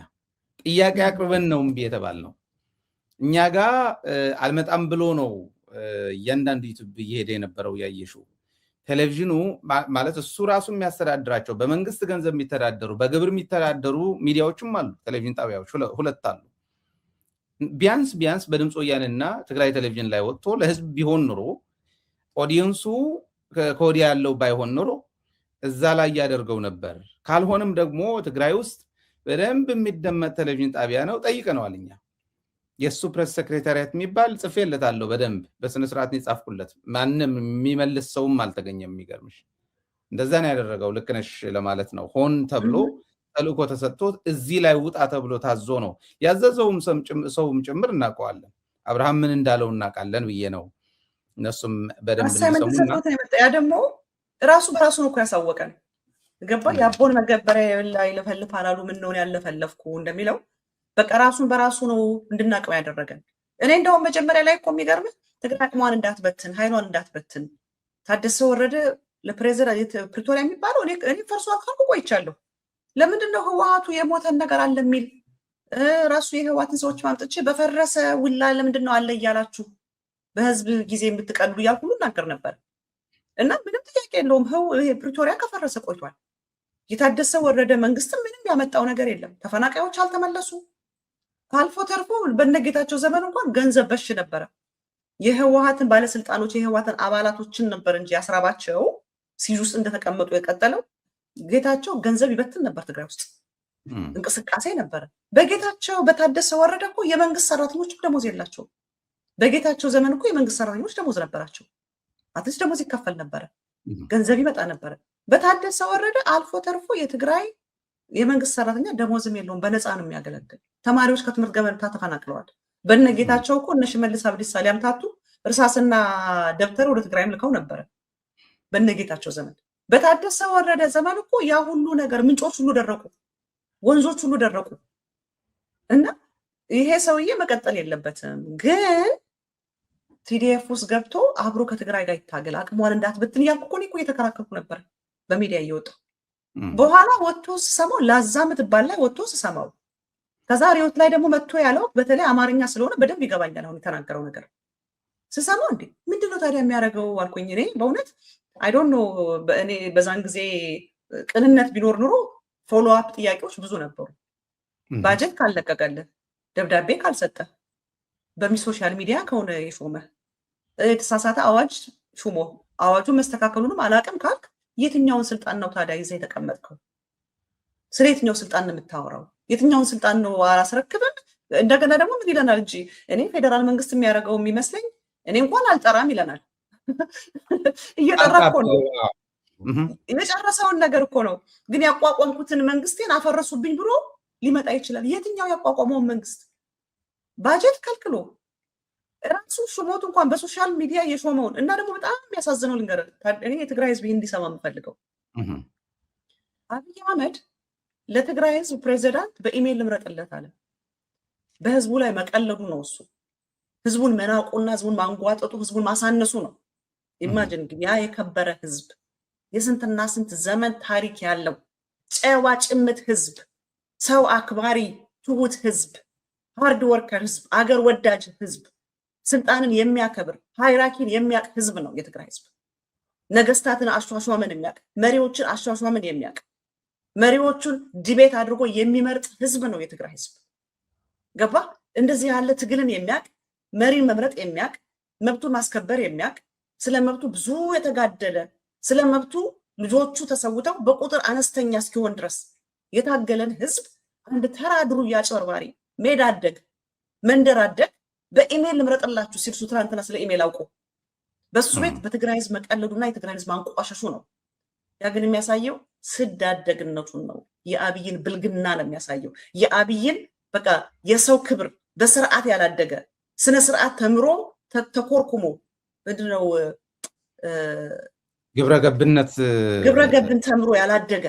ጥያቄ አቅርበን ነው እምቢ የተባልነው። እኛ ጋር አልመጣም ብሎ ነው እያንዳንዱ ዩቱብ እየሄደ የነበረው። ያየሽው ቴሌቪዥኑ ማለት እሱ ራሱ የሚያስተዳድራቸው በመንግስት ገንዘብ የሚተዳደሩ በግብር የሚተዳደሩ ሚዲያዎችም አሉ፣ ቴሌቪዥን ጣቢያዎች 2 አሉ። ቢያንስ በድምፅ ወያኔና ትግራይ ቴሌቪዥን ላይ ወጥቶ ለህዝብ ቢሆን ኑሮ ኦዲየንሱ ከወዲያ ያለው ባይሆን ኑሮ እዛ ላይ ያደርገው ነበር። ካልሆነም ደግሞ ትግራይ ውስጥ በደንብ የሚደመጥ ቴሌቪዥን ጣቢያ ነው፣ ጠይቀነዋል። እኛ የእሱ ፕሬስ ሴክሬታሪያት የሚባል ጽፌለታለሁ፣ በደንብ በስነስርዓት የጻፍኩለት። ማንም የሚመልስ ሰውም አልተገኘም። የሚገርምሽ እንደዛ ነው ያደረገው። ልክ ነሽ ለማለት ነው። ሆን ተብሎ ተልእኮ ተሰጥቶት እዚህ ላይ ውጣ ተብሎ ታዞ ነው ያዘዘውም ሰውም ጭምር እናውቀዋለን። አብርሃም ምን እንዳለው እናውቃለን ብዬ ነው። እነሱም በደንብ ያ ደግሞ ራሱ በራሱ ነው እኮ ያሳወቀን። ገባ የአቦን መገበሪያ ላይ ለፈልፍ አላሉ ምን ነው ያለፈለፍኩ እንደሚለው በቃ ራሱን በራሱ ነው እንድናቀው ያደረገን። እኔ እንደውም መጀመሪያ ላይ እኮ የሚገርምህ ትግራይ አቅሟን እንዳትበትን ኃይሏን እንዳትበትን ታደሰ ወረደ ለፕሬዚዳንት ፕሪቶሪያ የሚባለው እኔ ፈርሷል ካልኩ ቆይቻለሁ። ለምንድን ነው ህወሓቱ የሞተን ነገር አለ የሚል ራሱ የህወሓትን ሰዎች ማምጥቼ በፈረሰ ውላ ለምንድን ነው አለ እያላችሁ በህዝብ ጊዜ የምትቀልዱ እያልኩ ሁሉ እናገር ነበር። እና ምንም ጥያቄ የለውም ፕሪቶሪያ ከፈረሰ ቆይቷል። የታደሰ ወረደ መንግስትም ምንም ያመጣው ነገር የለም። ተፈናቃዮች አልተመለሱ። አልፎ ተርፎ በነጌታቸው ዘመን እንኳን ገንዘብ በሽ ነበረ። የህወሓትን ባለስልጣኖች የህወሓትን አባላቶችን ነበር እንጂ ያስራባቸው ሲይዙ ውስጥ እንደተቀመጡ የቀጠለው። ጌታቸው ገንዘብ ይበትን ነበር። ትግራይ ውስጥ እንቅስቃሴ ነበረ። በጌታቸው በታደሰ ወረደ እኮ የመንግስት ሰራተኞች ደሞዝ የላቸውም። በጌታቸው ዘመን እኮ የመንግስት ሰራተኞች ደሞዝ ነበራቸው። አትሊስት ደሞዝ ይከፈል ነበረ፣ ገንዘብ ይመጣ ነበረ። በታደሰ ወረደ አልፎ ተርፎ የትግራይ የመንግስት ሰራተኛ ደሞዝም የለውም፣ በነፃ ነው የሚያገለግል። ተማሪዎች ከትምህርት ገበታ ተፈናቅለዋል። በነጌታቸው እኮ እነ ሽመልስ አብዲሳ ሊያምታቱ እርሳስና ደብተር ወደ ትግራይም ልከው ነበረ በነጌታቸው ዘመን። በታደሰ ወረደ ዘመን እኮ ያ ሁሉ ነገር ምንጮች ሁሉ ደረቁ፣ ወንዞች ሁሉ ደረቁ። እና ይሄ ሰውዬ መቀጠል የለበትም። ግን ቲዲኤፍ ውስጥ ገብቶ አብሮ ከትግራይ ጋር ይታገል፣ አቅሟን እንዳትበትን እያልኩ እኮ እየተከራከርኩ ነበር በሚዲያ እየወጣ። በኋላ ወጥቶ ስሰማው ላዛ ምትባል ላይ ወጥቶ ስሰማው ከዛ ሪዮት ላይ ደግሞ መጥቶ ያለው በተለይ አማርኛ ስለሆነ በደንብ ይገባኛል አሁን የተናገረው ነገር ስሰማው። እንዴ ምንድነው ታዲያ የሚያደርገው አልኩኝ። እኔ በእውነት አይ ዶንት ኖ። እኔ በዛን ጊዜ ቅንነት ቢኖር ኑሮ ፎሎ አፕ ጥያቄዎች ብዙ ነበሩ። ባጀት ካልለቀቀልህ፣ ደብዳቤ ካልሰጠ፣ በሶሻል ሚዲያ ከሆነ የሾመ የተሳሳተ አዋጅ ሹሞ አዋጁ መስተካከሉንም አላቅም ካልክ የትኛውን ስልጣን ነው ታዲያ ይዘህ የተቀመጥከው? ስለ የትኛው ስልጣን ነው የምታወራው? የትኛውን ስልጣን ነው አላስረክብም? እንደገና ደግሞ ምን ይለናል እንጂ እኔ ፌዴራል መንግስት የሚያደርገው የሚመስለኝ እኔ እንኳን አልጠራም ይለናል። እየጠራ እኮ ነው የጨረሰውን ነገር እኮ ነው። ግን ያቋቋምኩትን መንግስቴን አፈረሱብኝ ብሎ ሊመጣ ይችላል። የትኛው ያቋቋመውን መንግስት ባጀት ከልክሎ ራሱ ሹሞቱ እንኳን በሶሻል ሚዲያ የሾመውን እና ደግሞ በጣም የሚያሳዝነው ልንገር፣ እኔ የትግራይ ህዝብ እንዲሰማ የምፈልገው አብይ አህመድ ለትግራይ ህዝብ ፕሬዚዳንት በኢሜይል ልምረጥለት አለ። በህዝቡ ላይ መቀለዱ ነው እሱ። ህዝቡን መናቁና ህዝቡን ማንጓጠጡ ህዝቡን ማሳነሱ ነው። ኢማጂን ግን ያ የከበረ ህዝብ የስንትና ስንት ዘመን ታሪክ ያለው ጨዋ ጭምት ህዝብ፣ ሰው አክባሪ ትሁት ህዝብ፣ ሃርድ ወርከር ህዝብ፣ አገር ወዳጅ ህዝብ፣ ስልጣንን የሚያከብር ሃይራኪን የሚያውቅ ህዝብ ነው የትግራይ ህዝብ። ነገስታትን አሿሿምን የሚያውቅ፣ መሪዎችን አሿሿምን የሚያውቅ፣ መሪዎቹን ዲቤት አድርጎ የሚመርጥ ህዝብ ነው የትግራይ ህዝብ። ገባ? እንደዚህ ያለ ትግልን የሚያውቅ፣ መሪን መምረጥ የሚያውቅ፣ መብቱን ማስከበር የሚያውቅ ስለ መብቱ ብዙ የተጋደለ ስለ መብቱ ልጆቹ ተሰውተው በቁጥር አነስተኛ እስኪሆን ድረስ የታገለን ህዝብ አንድ ተራ ድሩያ አጭበርባሪ ሜዳ አደግ መንደር አደግ በኢሜል ልምረጥላችሁ ሲል ትናንትና ስለ ኢሜል አውቆ በሱ ቤት በትግራይ ህዝብ መቀለዱና የትግራይ ህዝብ ማንቋሸሹ ነው። ያ ግን የሚያሳየው ስዳደግነቱን ነው። የአብይን ብልግና ነው የሚያሳየው። የአብይን በቃ የሰው ክብር በስርዓት ያላደገ ስነ ስርዓት ተምሮ ተኮርኩሞ ምንድነው ግብረገብን ተምሮ ያላደገ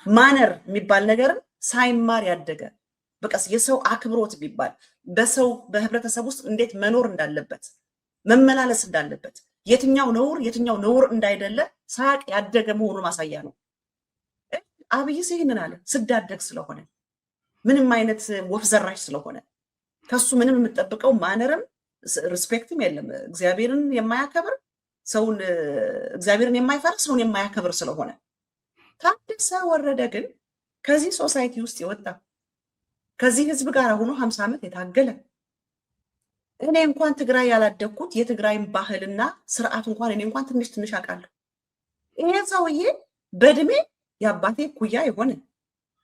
ማነር የሚባል ነገር ሳይማር ያደገ በቃ የሰው አክብሮት ቢባል በሰው በህብረተሰብ ውስጥ እንዴት መኖር እንዳለበት መመላለስ እንዳለበት የትኛው ነውር እንዳይደለ ሳቅ ያደገ መሆኑ ማሳያ ነው። አብይስ ይህንን አለ ስዳደግ ስለሆነ ምንም አይነት ወፍ ዘራሽ ስለሆነ ከሱ ምንም የምጠብቀው ማነርም ሪስፔክትም የለም። እግዚአብሔርን የማያከብር ሰውን እግዚአብሔርን የማይፈራ ሰውን የማያከብር ስለሆነ ታደሰ ወረደ ግን ከዚህ ሶሳይቲ ውስጥ የወጣ ከዚህ ህዝብ ጋር ሆኖ 50 ዓመት የታገለ እኔ እንኳን ትግራይ ያላደግኩት የትግራይን ባህልና ስርዓት እንኳን እኔ እንኳን ትንሽ አውቃለሁ። ይሄ ሰውዬ በእድሜ የአባቴ ኩያ የሆነ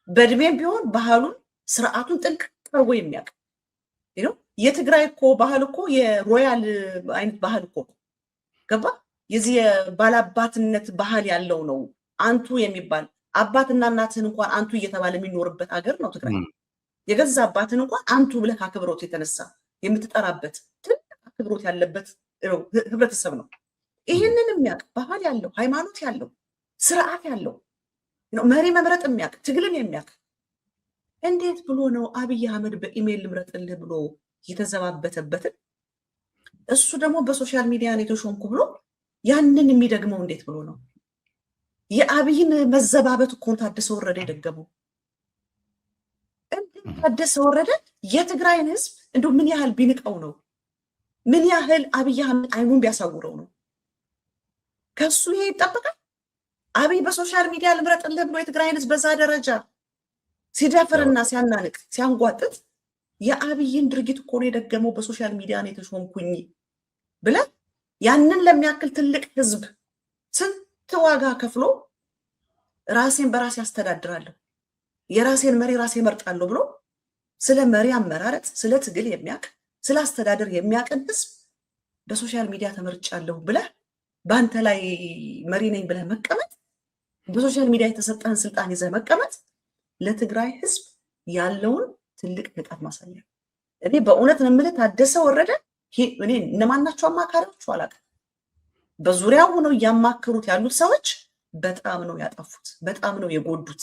በእድሜም ቢሆን ባህሉን ስርዓቱን ጥንቅ ቀርቦ የሚያውቅ ነው። የትግራይ እኮ ባህል እኮ የሮያል አይነት ባህል እኮ ገባ። የዚህ የባላባትነት ባህል ያለው ነው። አንቱ የሚባል አባትና እናትህን እንኳን አንቱ እየተባለ የሚኖርበት ሀገር ነው ትግራይ። የገዛ አባትን እንኳን አንቱ ብለህ አክብሮት የተነሳ የምትጠራበት ትልቅ አክብሮት ያለበት ህብረተሰብ ነው። ይህንን የሚያውቅ ባህል ያለው ሃይማኖት ያለው ስርዓት ያለው መሪ መምረጥ የሚያውቅ ትግልን የሚያውቅ እንዴት ብሎ ነው አብይ አህመድ በኢሜል ልምረጥልህ ብሎ የተዘባበተበትን እሱ ደግሞ በሶሻል ሚዲያ ነው የተሾምኩ ብሎ ያንን የሚደግመው እንዴት ብሎ ነው? የአብይን መዘባበት እኮ ታደሰ ወረደ የደገመው። ታደሰ ወረደ የትግራይን ህዝብ እንደው ምን ያህል ቢንቀው ነው? ምን ያህል አብይ አህመድ አይኑን ቢያሳውረው ነው? ከሱ ይሄ ይጠበቃል? አብይ በሶሻል ሚዲያ ልምረጥልህ ብሎ የትግራይን ህዝብ በዛ ደረጃ ሲደፍርና ሲያናንቅ ሲያንጓጥጥ የአብይን ድርጊት እኮ ነው የደገመው። በሶሻል ሚዲያ ነው የተሾምኩኝ ብለ ያንን ለሚያክል ትልቅ ህዝብ ስንት ዋጋ ከፍሎ ራሴን በራሴ አስተዳድራለሁ የራሴን መሪ ራሴ መርጣለሁ ብሎ ስለ መሪ አመራረጥ ስለ ትግል የሚያቅ ስለ አስተዳደር የሚያቅን ህዝብ በሶሻል ሚዲያ ተመርጫለሁ ብለ በአንተ ላይ መሪ ነኝ ብለ መቀመጥ በሶሻል ሚዲያ የተሰጠህን ስልጣን ይዘህ መቀመጥ ለትግራይ ህዝብ ያለውን ትልቅ ንቀት ማሳያ። እኔ በእውነት ነው የምልህ ታደሰ ወረደ እኔ እነማናቸው አማካሪዎቹ አላውቅም። በዙሪያው ሆነው እያማከሩት ያሉት ሰዎች በጣም ነው ያጠፉት፣ በጣም ነው የጎዱት።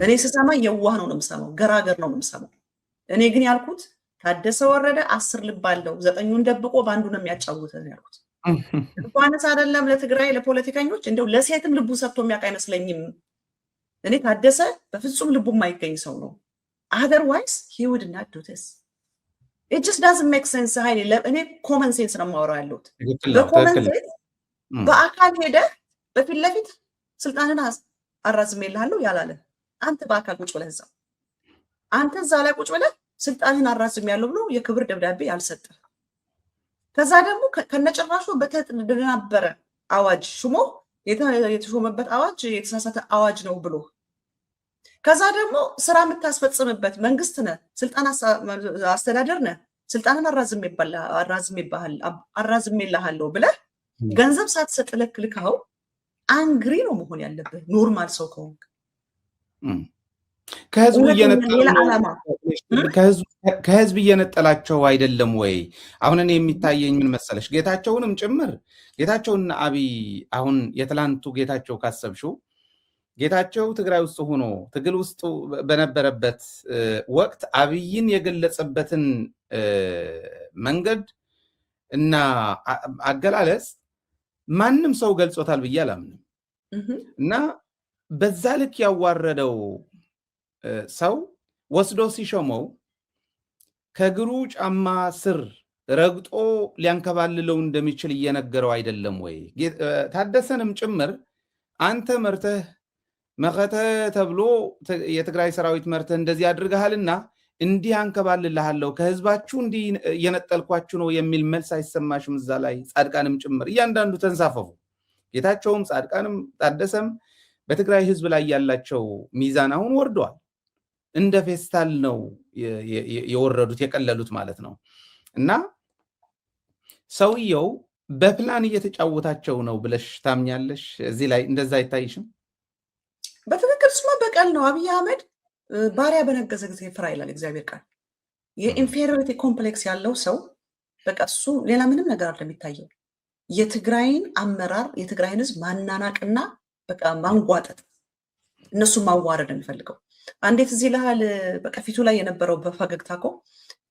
እኔ ስሰማ የዋህ ነው የምሰማው፣ ገራገር ነው የምሰማው። እኔ ግን ያልኩት ታደሰ ወረደ 10 ልብ አለው 9ን ደብቆ በአንዱ ነው የሚያጫውተን ያልኩት። እንኳንስ አይደለም ለትግራይ ለፖለቲከኞች እንደው ለሴትም ልቡ ሰጥቶ የሚያውቅ አይመስለኝም። እኔ ታደሰ በፍጹም ልቡ የማይገኝ ሰው ነው። otherwise he would not do this. It just doesn't make sense. እኔ ኮመን ሴንስ ነው የማወራው ያለሁት። በኮመን ሴንስ በአካል ሄደህ በፊት ለፊት ስልጣንን አራዝሜልሃለሁ ያላለ አንተ በአካል ቁጭ ብለህ አንተ እዛ ላይ ቁጭ ብለህ ስልጣንን አራዝሜያለሁ ብሎ የክብር ደብዳቤ ያልሰጠ ከዛ ደግሞ ከነጭራሹ በተደናበረ አዋጅ ሹሞ የተሾመበት አዋጅ የተሳሳተ አዋጅ ነው ብሎ ከዛ ደግሞ ስራ የምታስፈጽምበት መንግስት ነህ፣ ስልጣን አስተዳደር ነህ፣ ስልጣንን አራዝሜልሃለሁ ብለህ ገንዘብ ሳትሰጥ ልከው አንግሪ ነው መሆን ያለብህ ኖርማል ሰው ከሆንክ። ከህዝብ እየነጠላቸው አይደለም ወይ? አሁን እኔ የሚታየኝ ምን መሰለሽ፣ ጌታቸውንም ጭምር ጌታቸውና አብይ አሁን የትላንቱ ጌታቸው ካሰብሽው ጌታቸው ትግራይ ውስጥ ሆኖ ትግል ውስጥ በነበረበት ወቅት አብይን የገለጸበትን መንገድ እና አገላለጽ ማንም ሰው ገልጾታል ብዬ አላምንም። እና በዛ ልክ ያዋረደው ሰው ወስዶ ሲሾመው ከእግሩ ጫማ ስር ረግጦ ሊያንከባልለው እንደሚችል እየነገረው አይደለም ወይ? ታደሰንም ጭምር አንተ መርተህ መከተ ተብሎ የትግራይ ሰራዊት መርተህ እንደዚህ አድርገሃልና እንዲህ አንከባልልሃለሁ ከህዝባችሁ እንዲህ የነጠልኳችሁ ነው የሚል መልስ አይሰማሽም? እዛ ላይ ጻድቃንም ጭምር እያንዳንዱ ተንሳፈፉ። ጌታቸውም ጻድቃንም ታደሰም በትግራይ ህዝብ ላይ ያላቸው ሚዛን አሁን ወርደዋል። እንደ ፌስታል ነው የወረዱት የቀለሉት ማለት ነው። እና ሰውየው በፕላን እየተጫወታቸው ነው ብለሽ ታምኛለሽ? እዚህ ላይ እንደዛ አይታይሽም? በትክክል እሱማ በቀል ነው። አብይ አህመድ ባሪያ በነገሰ ጊዜ ፍራ ይላል እግዚአብሔር ቃል። የኢንፌሪዮሪቲ ኮምፕሌክስ ያለው ሰው በቃ እሱ ሌላ ምንም ነገር አይደለም የሚታየው። የትግራይን አመራር የትግራይን ህዝብ ማናናቅና በቃ ማንጓጠጥ፣ እነሱ ማዋረድ የሚፈልገው አንዴት እዚህ ይልሃል። በቃ ፊቱ ላይ የነበረው በፈገግታ እኮ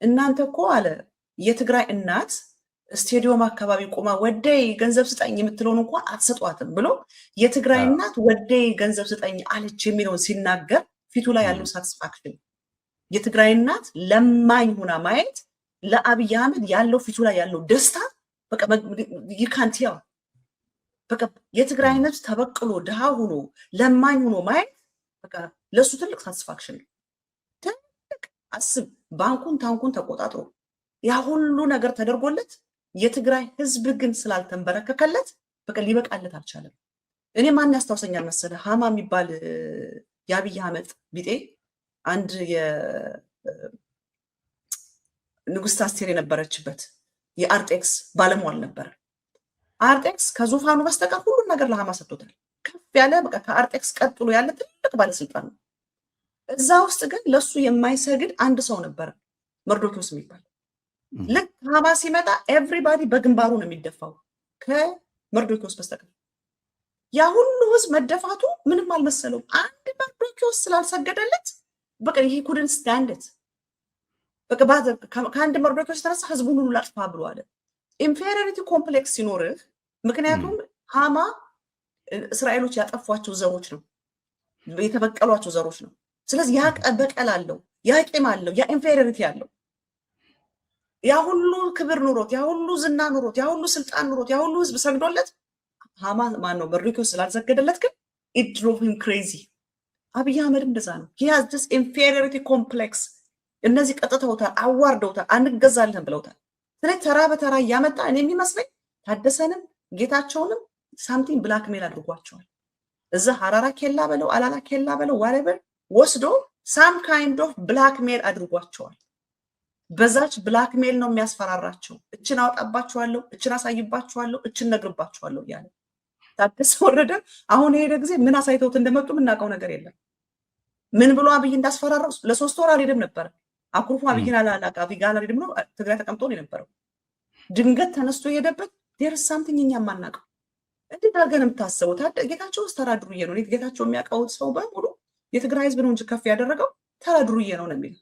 እናንተ እኮ አለ የትግራይ እናት ስቴዲዮም አካባቢ ቆማ ወደይ ገንዘብ ስጠኝ የምትለውን እንኳን አትሰጧትም ብሎ የትግራይ እናት ወደይ ገንዘብ ስጠኝ አለች የሚለውን ሲናገር ፊቱ ላይ ያለው ሳቲስፋክሽን፣ የትግራይ እናት ለማኝ ሆና ማየት ለአብይ አህመድ ያለው ፊቱ ላይ ያለው ደስታ በቃ ይካንቲያው በቃ የትግራይ ነፍስ ተበቅሎ ድሃ ሆኖ ለማኝ ሆኖ ማየት በቃ ለሱ ትልቅ ሳቲስፋክሽን ነው። ትልቅ አስብ፣ ባንኩን ታንኩን ተቆጣጥሮ ያ ሁሉ ነገር ተደርጎለት የትግራይ ህዝብ ግን ስላልተንበረከከለት በቃ ሊበቃለት አልቻለም። እኔ ማን ያስታውሰኛል መሰለ? ሃማ የሚባል የአብይ አህመድ ቢጤ አንድ የንጉስት አስቴር የነበረችበት የአርጤክስ ባለሟል ነበር። አርጤክስ ከዙፋኑ በስተቀር ሁሉን ነገር ለሃማ ሰጥቶታል። ከፍ ያለ በቃ ከአርጤክስ ቀጥሎ ያለ ትልቅ ባለስልጣን ነው። እዛ ውስጥ ግን ለሱ የማይሰግድ አንድ ሰው ነበር፣ መርዶኪዎስ የሚባል። ልክ ሃማ ሲመጣ ኤቭሪባዲ በግንባሩ ነው የሚደፋው ከመርዶኪዎስ በስተቀር። ያ ሁሉ ህዝብ መደፋቱ ምንም አልመሰለውም። አንድ መርዶኪዎስ ስላልሰገደለት በቃ ይሄ ኩድን ስታንድት በቃ ከአንድ መርዶኪዎስ የተነሳ ህዝቡን ሁሉ ላጥፋ ብሎ አለ። ኢንፌሪዮሪቲ ኮምፕሌክስ ሲኖርህ፣ ምክንያቱም ሃማ እስራኤሎች ያጠፏቸው ዘሮች ነው፣ የተበቀሏቸው ዘሮች ነው። ስለዚህ ያ በቀል አለው፣ ያ ቂም አለው፣ ያ ኢንፌሪዮሪቲ አለው። ያ ሁሉ ክብር ኑሮት፣ ያ ሁሉ ዝና ኑሮት፣ ያ ሁሉ ስልጣን ኑሮት፣ ያ ሁሉ ህዝብ ሰግዶለት ሃማ ማነው መርዶኪዎስ ስላልሰገደለት ግን it drove him crazy። አብይ አህመድ እንደዛ ነው። he has this inferiority complex። እነዚህ ቀጥተውታል፣ አዋርደውታል፣ አንገዛልህም ብለውታል። ስለዚህ ተራ በተራ እያመጣ እኔ የሚመስለኝ ታደሰንም ጌታቸውንም ሳምቲንግ ብላክሜል አድርጓቸዋል። እዛ ሀራራ ኬላ በለው አላላ ኬላ በለው ዋሬቨር ወስዶ ሳም ካይንድ ኦፍ ብላክሜል አድርጓቸዋል። በዛች ብላክሜል ነው የሚያስፈራራቸው። እችን አወጣባቸዋለሁ፣ እችን አሳይባቸዋለሁ፣ እችን ነግርባቸዋለሁ እያለ ታደሰ ወረደ አሁን የሄደ ጊዜ ምን አሳይተውት እንደመጡ የምናውቀው ነገር የለም። ምን ብሎ አብይ እንዳስፈራራው ለ3 ወር አልሄድም ነበር። አኩርፎ አብይን አላላቃ አብይ ጋር አልሄድም ነው ትግራይ ተቀምጦ ነው የነበረው። ድንገት ተነስቶ የሄደበት ዴር ሳምቲንግ እኛ የማናውቀው። እንዴት አድርገን የምታስበው? ጌታቸው ውስጥ ተራድሩዬ ነው። ጌታቸው የሚያውቀው ሰው በሙሉ የትግራይ ህዝብ ነው እንጂ ከፍ ያደረገው ተራድሩዬ ነው የሚል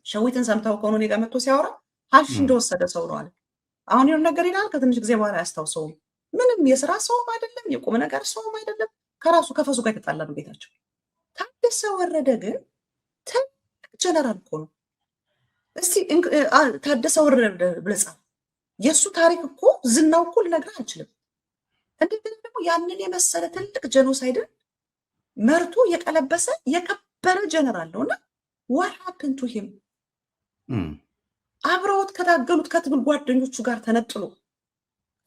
ሸዊትን ሰምተው ከሆነ እኔ ጋር መጥቶ ሲያወራ ሀሽ እንደወሰደ ሰው ነው አለ። አሁን የሆነ ነገር ይላል፣ ከትንሽ ጊዜ በኋላ አያስታውሰውም። ምንም የስራ ሰውም አይደለም፣ የቁም ነገር ሰውም አይደለም። ከራሱ ከፈሱ ጋር የተጣላ ነው ጌታቸው። ታደሰ ወረደ ግን ትልቅ ጀነራል እኮ ነው። እስቲ ታደሰ ወረደ ብለጻ የእሱ ታሪክ እኮ ዝናው እኮ ልነግርህ አልችልም። እንደገና ደግሞ ያንን የመሰለ ትልቅ ጀኖሳይድን መርቶ የቀለበሰ የከበረ ጀነራል ነውና what happened to him? አብረውት ከታገሉት ከትግል ጓደኞቹ ጋር ተነጥሎ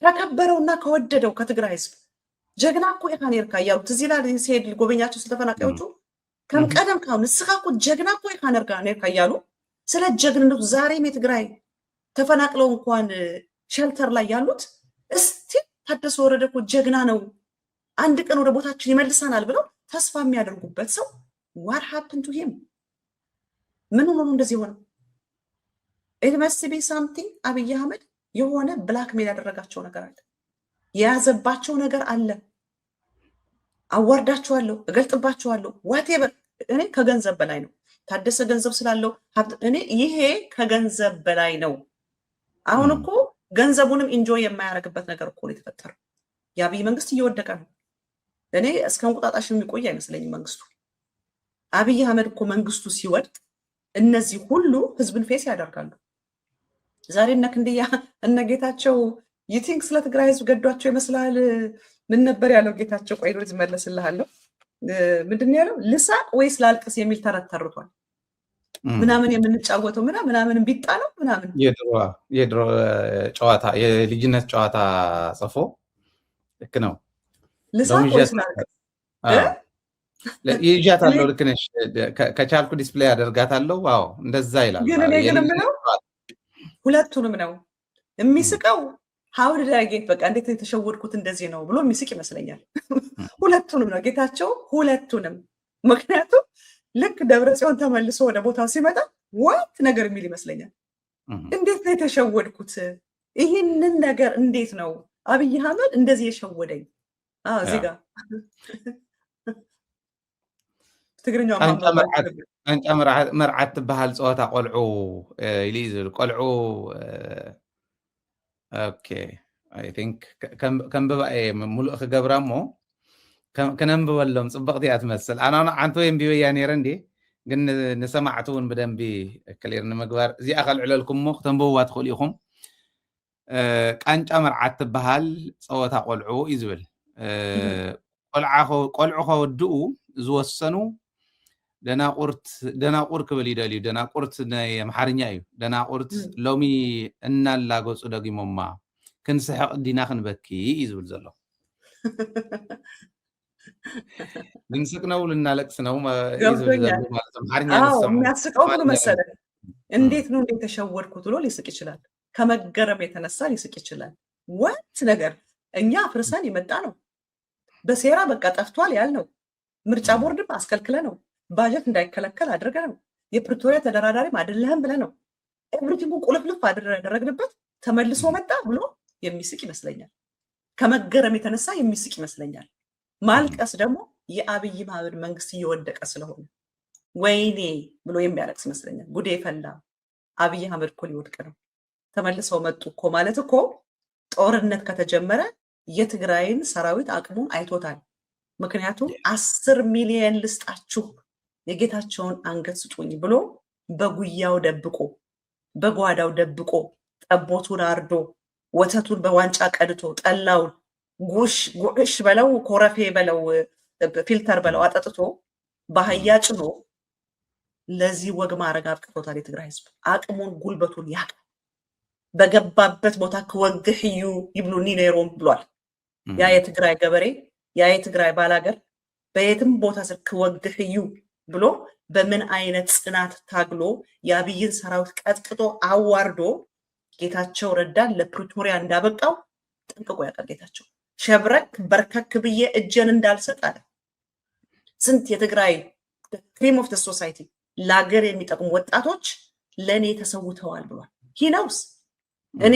ከከበረውና ከወደደው ከትግራይ ህዝብ ጀግና እኮ የካኔርካ እያሉት እዚህ ላይ ሲሄድ ጎበኛቸው ስለተፈናቃዮቹ ከምቀደም ካሁን እስካ እኮ ጀግና እኮ የካኔርካ እያሉ ስለ ጀግንነቱ ዛሬም የትግራይ ተፈናቅለው እንኳን ሸልተር ላይ ያሉት እስቲ ታደሰ ወረደ እኮ ጀግና ነው፣ አንድ ቀን ወደ ቦታችን ይመልሰናል ብለው ተስፋ የሚያደርጉበት ሰው what happened to him? ምን ሆኖ እንደዚህ ሆነ? it must be something አብይ አህመድ የሆነ ብላክሜል ያደረጋቸው ነገር አለ፣ የያዘባቸው ነገር አለ። አዋርዳቸዋለሁ፣ እገልጥባቸዋለሁ whatever። እኔ ከገንዘብ በላይ ነው። ታደሰ ገንዘብ ስላለው እኔ ይሄ ከገንዘብ በላይ ነው። አሁን እኮ ገንዘቡንም ኢንጆይ የማያደርግበት ነገር እኮ ነው የተፈጠረው። የአብይ መንግስት እየወደቀ ነው። እኔ እስከ እንቁጣጣሽ የሚቆይ አይመስለኝም መንግስቱ። አብይ አህመድ እኮ መንግስቱ ሲወድቅ እነዚህ ሁሉ ህዝብን ፌስ ያደርጋሉ። ዛሬ እነ ክንድያ እነ ጌታቸው ይቲንክ ስለ ትግራይ ህዝብ ገዷቸው ይመስላል። ምን ነበር ያለው ጌታቸው? ቆይ ነው ዝመለስልሃለሁ። ምንድን ያለው? ልሳቅ ወይስ ላልቅስ የሚል ተረት ተርቷል። ምናምን የምንጫወተው ምናምን ቢጣ ነው ምናምን የድሮ ጨዋታ የልጅነት ጨዋታ ጽፎ ልክ ነው። ልሳቅ ወይስ ላልቅ? ይዣታለሁ። ልክ ነሽ። ከቻልኩ ዲስፕሌይ አደርጋታለሁ። አዎ እንደዛ ይላል። ግን እኔ ግን የምለው ሁለቱንም ነው የሚስቀው። ሀው ዲድ አይ ጌት በቃ እንዴት የተሸወድኩት እንደዚህ ነው ብሎ የሚስቅ ይመስለኛል። ሁለቱንም ነው ጌታቸው፣ ሁለቱንም። ምክንያቱም ልክ ደብረጽዮን ተመልሶ ወደ ቦታው ሲመጣ ዋት ነገር የሚል ይመስለኛል። እንዴት ነው የተሸወድኩት? ይህንን ነገር እንዴት ነው አብይ አህመድ እንደዚህ የሸወደኝ? እዚህ ጋር ትግርኛው አንጫ መርዓት ትበሃል ፀወታ ቆልዑ ኢሉ ዝብል ቆልዑ ኦኬ አይ ቲንክ ከንብባ ሙሉእ ክገብራ እሞ ከነንብበሎም ፅብቕቲ እያ ትመስል። ኣነ ዓንተ ወይ እምቢበያ ነይረ እንዴ ግን ንሰማዕቲ እውን ብደንቢ ክሊር ንምግባር እዚኣ ከልዕለልኩም እሞ ክተንብብዋ ትኽእሉ ኢኹም። ቃንጫ መርዓት ትበሃል ፀወታ ቆልዑ እዩ ዝብል ቆልዑ ከወድኡ ዝወሰኑ ደናቁር ክብል ይደልዩ። ደናቁርት ናይ ኣምሓርኛ እዩ። ደናቁርት ሎሚ እናላገፁ ደጊሞማ ክንስሕቕ ዲና ክንበኪ እዩ ዝብል ዘሎ። ልንስቅ ነው ልናለቅስ ነው የሚያስቀው ብሎ መሰለህ። እንዴት ነው እንዴት ተሸወድኩት ብሎ ሊስቅ ይችላል። ከመገረም የተነሳ ሊስቅ ይችላል። ወት ነገር እኛ አፍርሰን የመጣ ነው። በሴራ በቃ ጠፍቷል ያልነው ምርጫ ቦርድም አስከልክለ ነው። ባጀት እንዳይከለከል አድርገ ነው። የፕሪቶሪያ ተደራዳሪም አይደለህም ብለ ነው። ኤቭሪቲንግ ቁልፍልፍ አደረግንበት። ተመልሶ መጣ ብሎ የሚስቅ ይመስለኛል። ከመገረም የተነሳ የሚስቅ ይመስለኛል። ማልቀስ ደግሞ የአብይ አህመድ መንግስት እየወደቀ ስለሆነ ወይኔ ብሎ የሚያለቅስ ይመስለኛል። ጉዴ ፈላ፣ አብይ አህመድ እኮ ሊወድቅ ነው፣ ተመልሰው መጡ እኮ ማለት እኮ ጦርነት ከተጀመረ የትግራይን ሰራዊት አቅሙን አይቶታል። ምክንያቱም 10 ሚሊዮን ልስጣችሁ የጌታቸውን አንገት ስጡኝ ብሎ በጉያው ደብቆ በጓዳው ደብቆ ጠቦቱን አርዶ ወተቱን በዋንጫ ቀድቶ ጠላውን ጉሽ በለው ኮረፌ በለው ፊልተር በለው አጠጥቶ ባህያ ጭኖ ለዚህ ወግ ማድረግ አብቅቶታል። የትግራይ ህዝብ አቅሙን ጉልበቱን ያውቃል። በገባበት ቦታ ክወግሕዩ ይብሉኒ ነይሮም ብሏል። ያ የትግራይ ገበሬ ያ የትግራይ ባላገር በየትም ቦታ ስር ክወግሕዩ ብሎ በምን አይነት ጽናት ታግሎ የአብይን ሰራዊት ቀጥቅጦ አዋርዶ ጌታቸው ረዳን ለፕሪቶሪያ እንዳበቃው ጠንቅቆ ያውቃል። ጌታቸው ሸብረክ በርከክ ብዬ እጄን እንዳልሰጥ አለ። ስንት የትግራይ ክሪም ኦፍ ሶሳይቲ ለሀገር የሚጠቅሙ ወጣቶች ለእኔ ተሰውተዋል ብሏል። ሂነውስ እኔ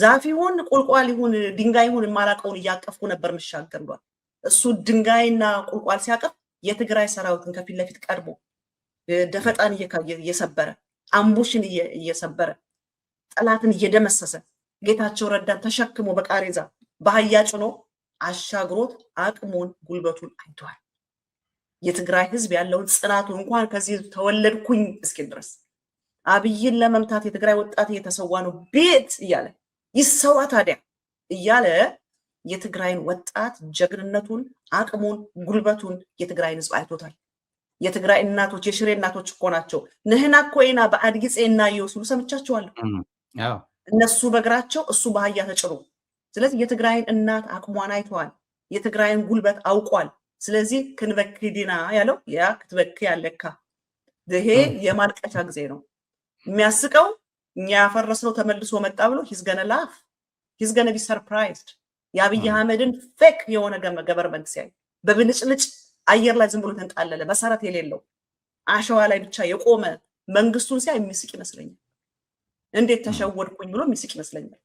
ዛፍ ይሁን ቁልቋል ይሁን ድንጋይ ይሁን የማላውቀውን እያቀፍኩ ነበር ምሻገር ብሏል። እሱ ድንጋይና ቁልቋል ሲያቀፍ የትግራይ ሰራዊትን ከፊት ለፊት ቀድሞ ደፈጣን እየሰበረ አምቡሽን እየሰበረ ጠላትን እየደመሰሰ ጌታቸው ረዳን ተሸክሞ በቃሬዛ ባህያ ጭኖ አሻግሮት አቅሙን ጉልበቱን አይቷል። የትግራይ ህዝብ ያለውን ጽናቱ እንኳን ከዚህ ተወለድኩኝ እስኪል ድረስ አብይን ለመምታት የትግራይ ወጣት እየተሰዋ ነው ቤት እያለ ይሰዋ ታዲያ እያለ የትግራይን ወጣት ጀግንነቱን አቅሙን ጉልበቱን የትግራይን ህዝብ አይቶታል። የትግራይ እናቶች የሽሬ እናቶች እኮ ናቸው ንህና ኮይና በአድጊጼ እና ይወስሉ ሰምቻቸዋለሁ። እነሱ በእግራቸው እሱ ባህያ ተጭኖ። ስለዚህ የትግራይን እናት አቅሟን አይተዋል። የትግራይን ጉልበት አውቋል። ስለዚህ ክንበክ ዲና ያለው ያ ክትበክ ያለካ ይሄ የማልቀሻ ጊዜ ነው። የሚያስቀው እኛ ያፈረስነው ተመልሶ መጣ ብሎ ሂዝ ገነ ላፍ ሂዝ ገነ ቢ ሰርፕራይዝድ። የአብይ አህመድን ፌክ የሆነ ገቨርንመንት ሲያይ በብልጭልጭ አየር ላይ ዝም ብሎ ተንጣለለ መሰረት የሌለው አሸዋ ላይ ብቻ የቆመ መንግስቱን ሲያይ የሚስቅ ይመስለኛል። እንዴት ተሸወድኩኝ ብሎ የሚስቅ ይመስለኛል።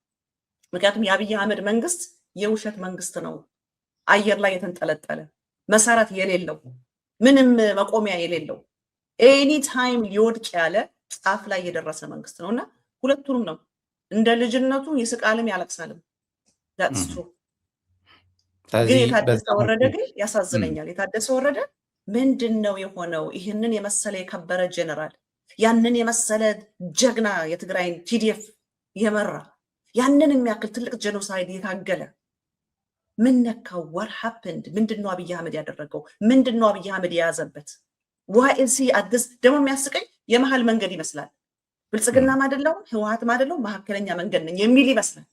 ምክንያቱም የአብይ አህመድ መንግስት የውሸት መንግስት ነው። አየር ላይ የተንጠለጠለ መሰረት የሌለው ምንም መቆሚያ የሌለው ኤኒ ታይም ሊወድቅ ያለ ጫፍ ላይ የደረሰ መንግስት ነውና ሁለቱንም ነው። እንደ ልጅነቱ ይስቃልም ያለቅሳልም። ዳትስ ትሩ። ግን የታደሰ ወረደ ግን ያሳዝነኛል። የታደሰ ወረደ ምንድነው የሆነው? ይህንን የመሰለ የከበረ ጀነራል ያንን የመሰለ ጀግና የትግራይን ቲዲኤፍ የመራ ያንን የሚያክል ትልቅ ጄኖሳይድ የታገለ ምን ነካው? what happened? ምንድነው አብይ አህመድ ያደረገው? ምንድነው አብይ አህመድ የያዘበት? why is he at this? ደግሞ የሚያስቀኝ የመሃል መንገድ ይመስላል። ብልጽግናም አይደለም ህወሓትም አይደለም መካከለኛ መንገድ ነኝ የሚል ይመስላል።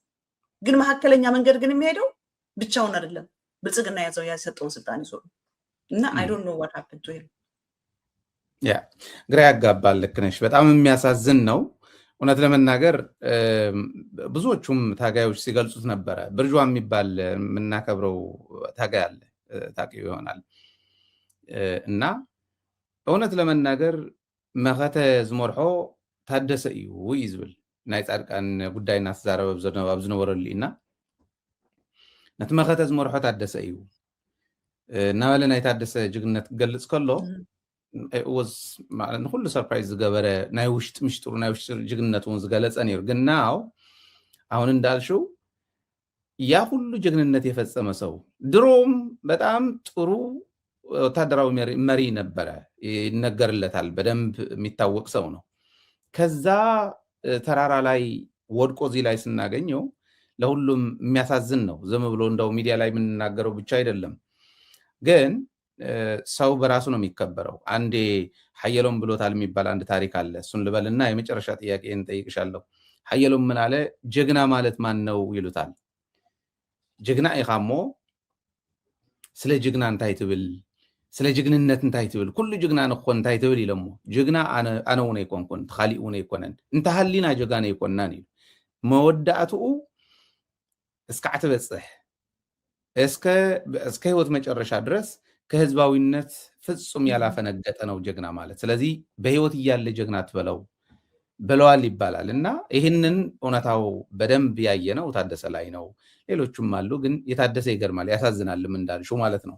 ግን መካከለኛ መንገድ ግን የሚሄደው ብቻውን አይደለም። ብልጽግና ያሰጠውን ስልጣን ይዞ እና አይ ዶንት ኖ ዋት ሃፕንድ ቱ ሂም። ያ ግራ ያጋባል። ልክ ነሽ። በጣም የሚያሳዝን ነው። እውነት ለመናገር ብዙዎቹም ታጋዮች ሲገልጹት ነበረ። ብርጇ የሚባል የምናከብረው ታጋይ አለ፣ ታውቂው ይሆናል። እና እውነት ለመናገር መኸተ ዝመርሖ ታደሰ እዩ እዩ ዝብል ናይ ጻድቃን ጉዳይ እናተዛረበ ኣብ ዝነበረሉ ኢና ነቲ መኸተ ዝመርሖ ታደሰ እዩ እናበለ ናይ ታደሰ ጅግነት ክገልጽ ከሎ ንኩሉ ሰርፕራይዝ ዝገበረ ናይ ውሽጢ ምሽጥሩ ናይ ውሽጢ ጅግነት እውን ዝገለጸ ነይሩ። ግን ናው አሁን እንዳልሽው ያ ሁሉ ጀግንነት የፈጸመ ሰው ድሮም በጣም ጥሩ ወታደራዊ መሪ ነበረ፣ ይነገርለታል፣ በደንብ የሚታወቅ ሰው ነው። ከዛ ተራራ ላይ ወድቆ እዚህ ላይ ስናገኘው ለሁሉም የሚያሳዝን ነው። ዝም ብሎ እንደው ሚዲያ ላይ የምንናገረው ብቻ አይደለም። ግን ሰው በራሱ ነው የሚከበረው። አንዴ ሐየሎም ብሎታል የሚባል አንድ ታሪክ አለ። እሱን ልበልና የመጨረሻ ጥያቄን ጠይቅሻለሁ። ሐየሎም ምን አለ? ጀግና ማለት ማን ነው ይሉታል። ጀግና ኢኻሞ ስለ ጅግና እንታይ ትብል፣ ስለ ጅግንነት እንታይ ትብል፣ ኩሉ ጅግና ንኾን እንታይ ትብል ኢለሞ ጅግና ኣነ እውን ኣይኮንኩን ተኻሊእ እውን ኣይኮነን እንተሃሊና ጀጋነ ኣይኮንናን ኢሉ መወዳእትኡ እስካዕ ትበጽሕ እስከ ህይወት መጨረሻ ድረስ ከህዝባዊነት ፍጹም ያላፈነገጠ ነው ጀግና ማለት። ስለዚህ በህይወት እያለ ጀግና ትበለው ብለዋል ይባላል። እና ይህንን እውነታው በደንብ ያየ ነው ታደሰ ላይ ነው። ሌሎቹም አሉ፣ ግን የታደሰ ይገርማል፣ ያሳዝናልም እንዳልሽው ማለት ነው።